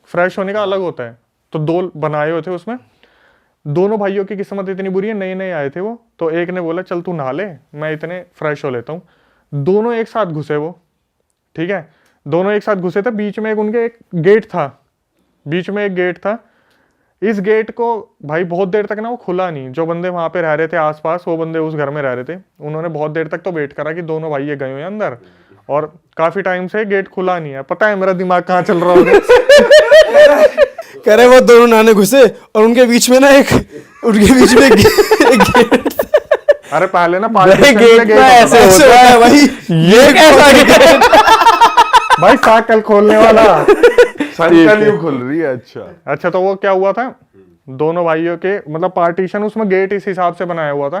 S4: फ्रेश होने का अलग होता है, तो 2 बनाए हुए थे उसमें। दोनों भाइयों की किस्मत इतनी बुरी है, नए नए आए थे वो, तो एक ने बोला चल तू नहा ले, मैं इतने फ्रेश हो लेता हूँ। दोनों एक साथ घुसे वो, ठीक है, दोनों एक साथ घुसे थे। बीच में एक गेट था। इस गेट को भाई बहुत देर तक ना वो खुला नहीं। जो बंदे वहां पे रह रहे थे आसपास, वो बंदे उस घर में रह रहे थे, उन्होंने बहुत देर तक तो वेट करा कि दोनों भाई ये गए हुए अंदर, और काफी टाइम से गेट खुला नहीं है। पता है मेरा दिमाग कहाँ चल रहा होगा।
S5: कह रहे वो दोनों नहाने घुसे और उनके बीच में एक गेट।
S4: अरे पहले ना
S3: गेट ऐसे होता है भाई, ये कैसा गेट?
S4: भाई साइकिल खोलने वाला
S2: साइकिल यूं खुल रही है। अच्छा,
S4: तो वो क्या हुआ था, दोनों भाइयों के मतलब पार्टीशन, उसमें गेट इस हिसाब से बनाया हुआ था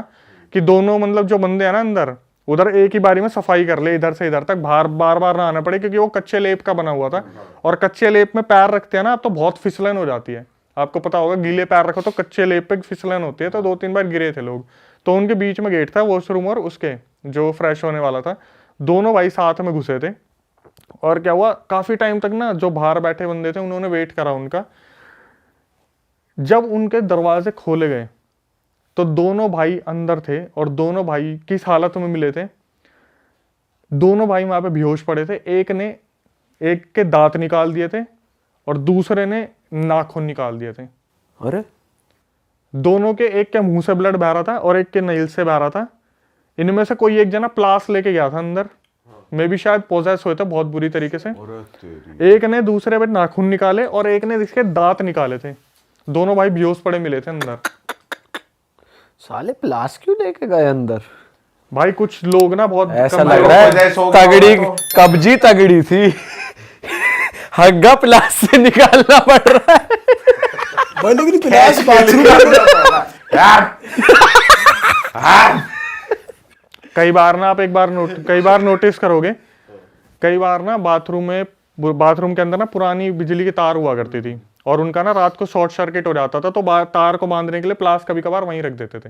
S4: कि दोनों मतलब जो बंदे हैं ना अंदर, उधर एक ही बारी में सफाई कर ले, इधर से इधर तक बार बार ना आना पड़े, क्योंकि वो कच्चे लेप का बना हुआ था। और कच्चे लेप में पैर रखते हैं ना आप, तो बहुत फिसलन हो जाती है। आपको पता होगा, गीले पैर रखो तो कच्चे लेप पे फिसलन होती है। तो 2-3 बार गिरे थे लोग। तो उनके बीच में गेट था, वॉशरूम और उसके जो फ्रेश होने वाला था। दोनों भाई साथ में घुसे थे। और क्या हुआ, काफी टाइम तक ना जो बाहर बैठे बंदे थे उन्होंने वेट करा उनका। जब उनके दरवाजे खोले गए तो दोनों भाई अंदर थे और दोनों भाई किस हालत में मिले थे। दोनों भाई वहां पे बेहोश पड़े थे। एक के दांत निकाल दिए थे और दूसरे ने नाखून निकाल दिए थे।
S3: अरे
S4: दोनों के, एक के मुंह से ब्लड बह रहा था और एक के नईल से बह रहा था। इनमें से कोई एक जना प्लास लेके गया था अंदर, मे भी शायद पोजेस हुए थे बहुत बुरी तरीके से। एक ने दूसरे पे नाखून निकाले और एक ने इसके दांत निकाले थे। दोनों भाई बेहोश पड़े मिले थे अंदर।
S3: साले प्लास क्यों लेके गए अंदर?
S4: भाई कुछ लोग ना बहुत
S3: ऐसा लग रहा है तगड़ी कब्जी तगड़ी थी। हग्गा प्लास से निकालना पड़ रहा है।
S5: भाई लेकिन प्लास बाथरूम
S4: कई बार ना आप कई बार नोटिस करोगे, कई बार ना बाथरूम के अंदर ना पुरानी बिजली की तार हुआ करती थी और उनका ना रात को शॉर्ट सर्किट हो जाता था, तो तार को बांधने के लिए प्लास कभी कभार वहीं रख देते थे।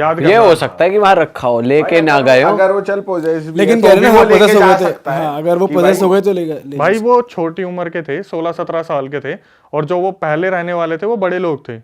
S4: याद
S3: ये हो सकता है कि वहां रखा हो, लेके ना गए हो।
S2: अगर वो चल पोजेस भी
S5: लेकिन
S2: है,
S5: कह
S2: तो
S5: रहे
S2: भी
S5: ना
S2: वो
S5: हाँ
S2: लेके
S5: पोजेस हो
S2: जा
S5: गए थे।
S2: सकता है
S5: हाँ, अगर वो
S2: कि
S5: पोजेस
S2: भाई-
S5: हो गए तो ले गए।
S4: भाई वो छोटी उम्र के थे, 16-17 साल के थे, और जो वो पहले रहने वाले थे वो बड़े लोग थे।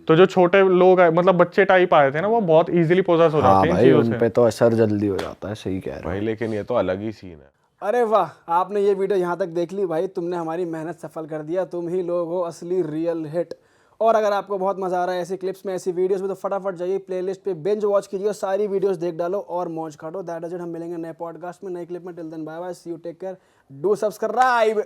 S4: तो जो छोटे लोग आए, मतलब बच्चे टाइप आए थे ना, वो बहुत इजीली पोजेस हो
S3: हाँ
S4: जाते हैं इन
S3: भाई,
S4: चीजों
S3: उन
S4: से।
S3: पे तो असर जल्दी हो जाता है। सही कह रहे
S2: भाई लेकिन ये तो अलग ही सीन है।
S5: अरे वाह, आपने ये वीडियो यहाँ तक देख ली भाई, तुमने हमारी मेहनत सफल कर दिया। तुम ही लोग हो असली रियल हिट। और अगर आपको बहुत मजा आ रहा है ऐसी क्लिप्स में, ऐसी वीडियोस में, तो फटाफट जाइए प्लेलिस्ट पे बिंज वॉच कीजिए और सारी वीडियोस देख डालो और मौज काटो। That is it. हम मिलेंगे नए पॉडकास्ट में, नए क्लिप में। Till then bye bye, see you, take care, do subscribe.